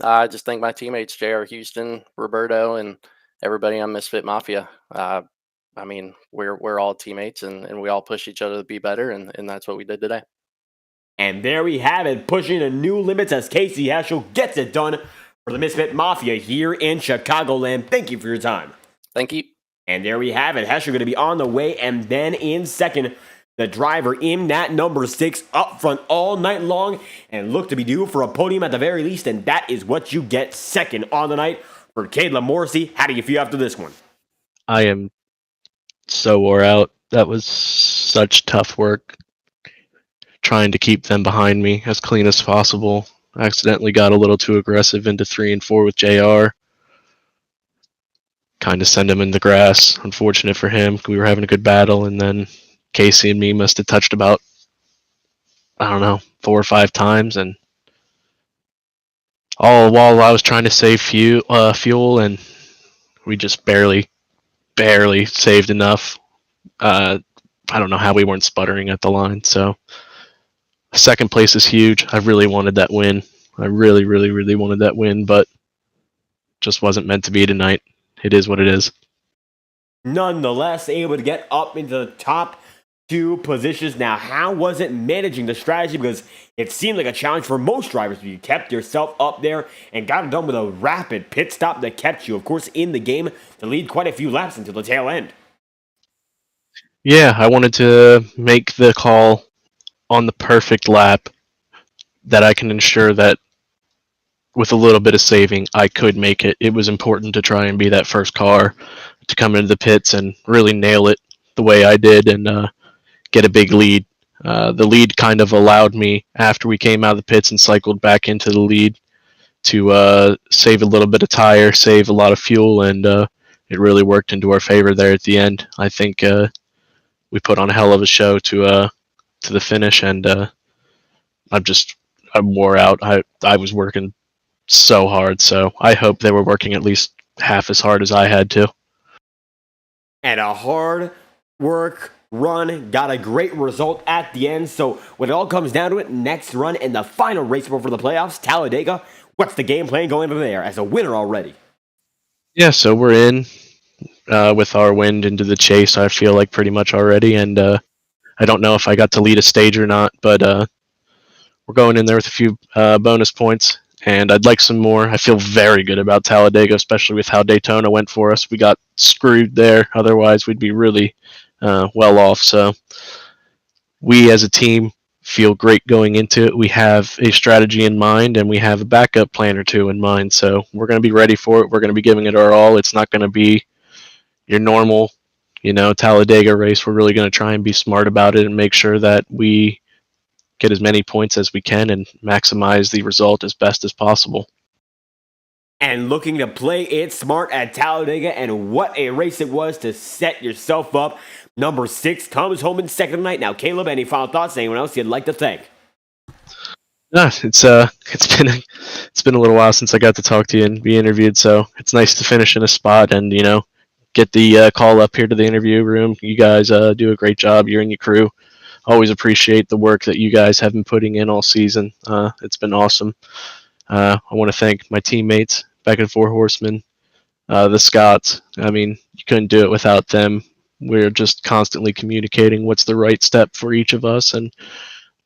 I just thank my teammates, J.R. Houston, Roberto, and everybody on Misfit Mafia. I mean, we're all teammates, and we all push each other to be better, and that's what we did today.
And there we have it, pushing the new limits as Casey Heschel gets it done for the Misfit Mafia here in Chicagoland. Thank you for your time.
Thank you.
And there we have it. Heschel going to be on the way, and then in second, the driver in that number 6 up front all night long and look to be due for a podium at the very least, and that is what you get second on the night for Caleb Morrissey. How do you feel after this one?
I am so wore out. That was such tough work trying to keep them behind me as clean as possible. I accidentally got a little too aggressive into 3 and 4 with JR. Kind of send him in the grass. Unfortunate for him. We were having a good battle, and then Casey and me must have touched about, I don't know, 4 or 5 times, and all while I was trying to save fuel, and we just barely saved enough. I don't know how we weren't sputtering at the line. So second place is huge. I really wanted that win. I really wanted that win, but just wasn't meant to be tonight. It is what it is.
Nonetheless, able to get up into the top 2 positions. Now, how was it managing the strategy? Because it seemed like a challenge for most drivers. You kept yourself up there and got it done with a rapid pit stop that kept you, of course, in the game to lead quite a few laps until the tail end.
Yeah, I wanted to make the call on the perfect lap that I can ensure that with a little bit of saving, I could make it. It was important to try and be that first car to come into the pits and really nail it the way I did and get a big lead. The lead kind of allowed me, after we came out of the pits and cycled back into the lead, to save a little bit of tire, save a lot of fuel, and it really worked into our favor there at the end. I think we put on a hell of a show to the finish, and I'm wore out. I was working so hard, so I hope they were working at least half as hard as I had to.
And a hard work run got a great result at the end. So when it all comes down to it, next run and the final race for the playoffs, Talladega, what's the game plan going from there as a winner already?
Yeah, so we're in with our wind into the chase, I feel like pretty much already, and I don't know if I got to lead a stage or not, but we're going in there with a few bonus points, and I'd like some more. I feel very good about Talladega, especially with how Daytona went for us. We got screwed there. Otherwise, we'd be really well off. So we as a team feel great going into it. We have a strategy in mind, and we have a backup plan or 2 in mind. So we're going to be ready for it. We're going to be giving it our all. It's not going to be your normal, Talladega race. We're really going to try and be smart about it and make sure that we get as many points as we can and maximize the result as best as possible.
And looking to play it smart at Talladega, and what a race it was to set yourself up. Number 6 comes home in second tonight. Now, Caleb, any final thoughts? Anyone else you'd like to thank?
It's been a little while since I got to talk to you and be interviewed, so it's nice to finish in a spot and get the call up here to the interview room. You guys do a great job. You and your crew. Always appreciate the work that you guys have been putting in all season. It's been awesome. I want to thank my teammates back at Four Horsemen, the Scots. I mean, you couldn't do it without them. We're just constantly communicating what's the right step for each of us and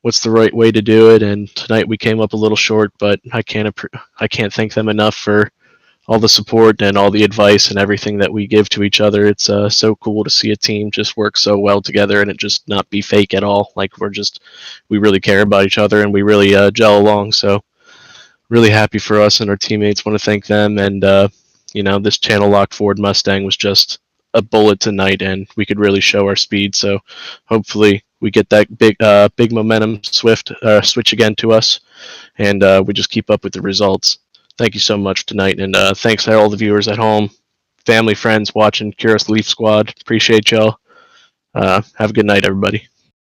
what's the right way to do it. And tonight we came up a little short, but I can't thank them enough for all the support and all the advice and everything that we give to each other. It's so cool to see a team just work so well together and it just not be fake at all. Like we really care about each other and we really gel along. So really happy for us and our teammates. Want to thank them. And this channel lock Ford Mustang was just a bullet tonight, and we could really show our speed. So hopefully we get that big momentum switch again to us, and we just keep up with the results. Thank you so much tonight, and thanks to all the viewers at home, family, friends watching Curious Leaf Squad. Appreciate y'all. Have a good night, everybody.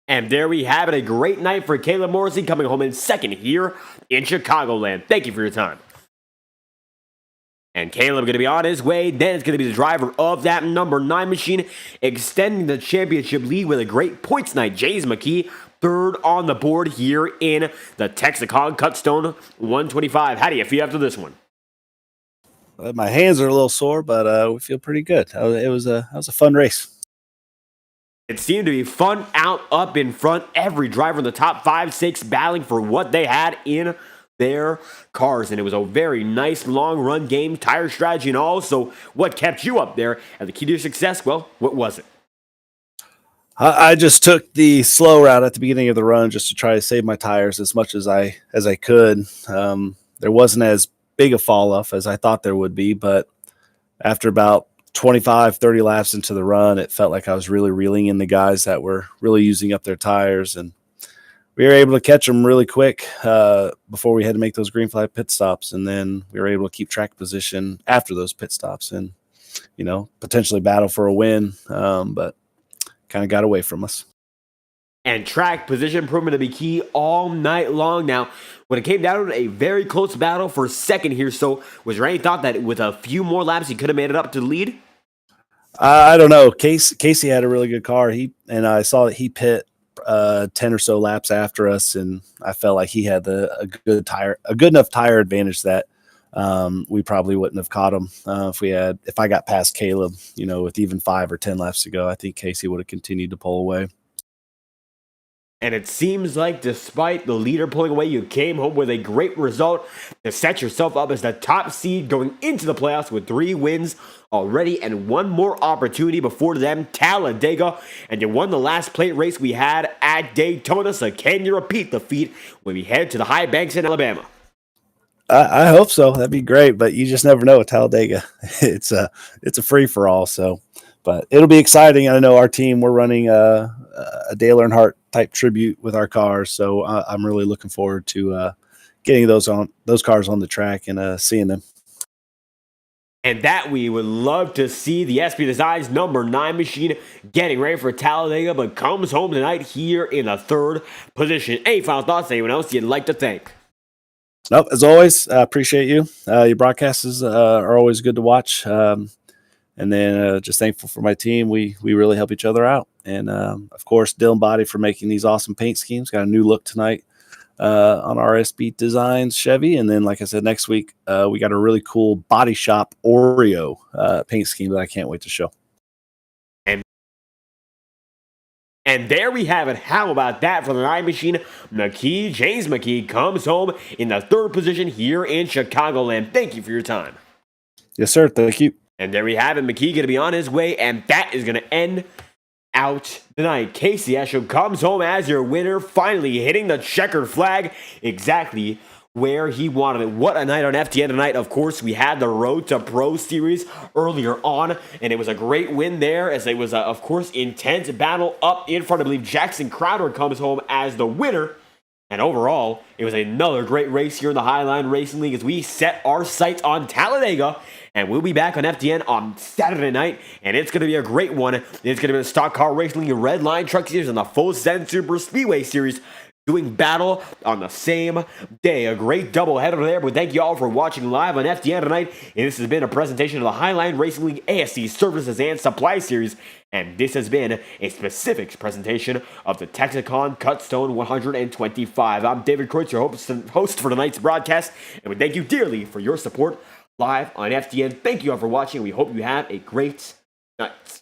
And there we have it, a great night for Caleb Morrissey coming home in second here in Chicagoland. Thank you for your time. And Caleb going to be on his way. Then it's going to be the driver of that number 9 machine, extending the championship lead with a great points night. James McKee, third on the board here in the Tex-A-Con Cut Stone 125. How do you feel after this one?
My hands are a little sore, but we feel pretty good. It was a fun race.
It seemed to be fun out up in front. Every driver in the top 5, 6 battling for what they had in their cars, and it was a very nice long run game, tire strategy and all. So what kept you up there, and the key to your success? Well, what was it?
I just took the slow route at the beginning of the run just to try to save my tires as much as I could. There wasn't as big a fall off as I thought there would be, but after about 25, 30 laps into the run, it felt like I was really reeling in the guys that were really using up their tires, and we were able to catch them really quick before we had to make those green flag pit stops. And then we were able to keep track position after those pit stops and, potentially battle for a win. But kind of got away from us.
And track position improvement to be key all night long. Now, when it came down to a very close battle for second here, so was there any thought that with a few more laps he could have made it up to the lead?
I don't know. Casey had a really good car. I saw that he pit 10 or so laps after us, and I felt like he had a good enough tire advantage that we probably wouldn't have caught him if I got past Caleb, with even 5 or 10 laps to go. I think Casey would have continued to pull away.
And it seems like despite the leader pulling away, you came home with a great result to set yourself up as the top seed going into the playoffs with 3 wins already and 1 more opportunity before them, Talladega. And you won the last plate race we had at Daytona. So can you repeat the feat when we head to the high banks in Alabama?
I hope so. That'd be great, but you just never know with Talladega. It's a free for all. So, but it'll be exciting. I know our team, we're running a Dale Earnhardt type tribute with our cars. So I'm really looking forward to getting those cars on the track and seeing them.
And that we would love to see the SP Designs number 9 machine getting ready for Talladega, but comes home tonight here in the 3rd position. Any final thoughts? Anyone else you'd like to thank?
Nope. As always, I appreciate you. Your broadcasts are always good to watch. And then just thankful for my team. We really help each other out. And, of course, Dylan Body for making these awesome paint schemes. Got a new look tonight on our SB Designs Chevy. And then, like I said, next week, we got a really cool Body Shop Oreo paint scheme that I can't wait to show.
And there we have it. How about that for the 9 machine? James McKee comes home in the 3rd position here in Chicagoland. Thank you for your time.
Yes, sir. Thank you.
And there we have it. McKee going to be on his way, and that is going to end out the night. Casey Esham comes home as your winner, finally hitting the checkered flag exactly where he wanted it. What a night on FTN tonight. Of course, we had the Road to Pro Series earlier on, and it was a great win there as it was, of course, intense battle up in front. I believe Jackson Crowder comes home as the winner. And overall, it was another great race here in the Highline Racing League as we set our sights on Talladega. And we'll be back on FTN on Saturday night, and it's going to be a great one. It's going to be the Stock Car Racing League Red Line Truck Series and the Full Send Super Speedway Series doing battle on the same day. A great doubleheader there, but thank you all for watching live on FTN tonight. And this has been a presentation of the Highline Racing League ASC Services and Supply Series, and this has been a specifics presentation of the Tex-A-Con Cut Stone 125. I'm David Kreutz, your host for tonight's broadcast, and we thank you dearly for your support live on FTN. Thank you all for watching. We hope you have a great night.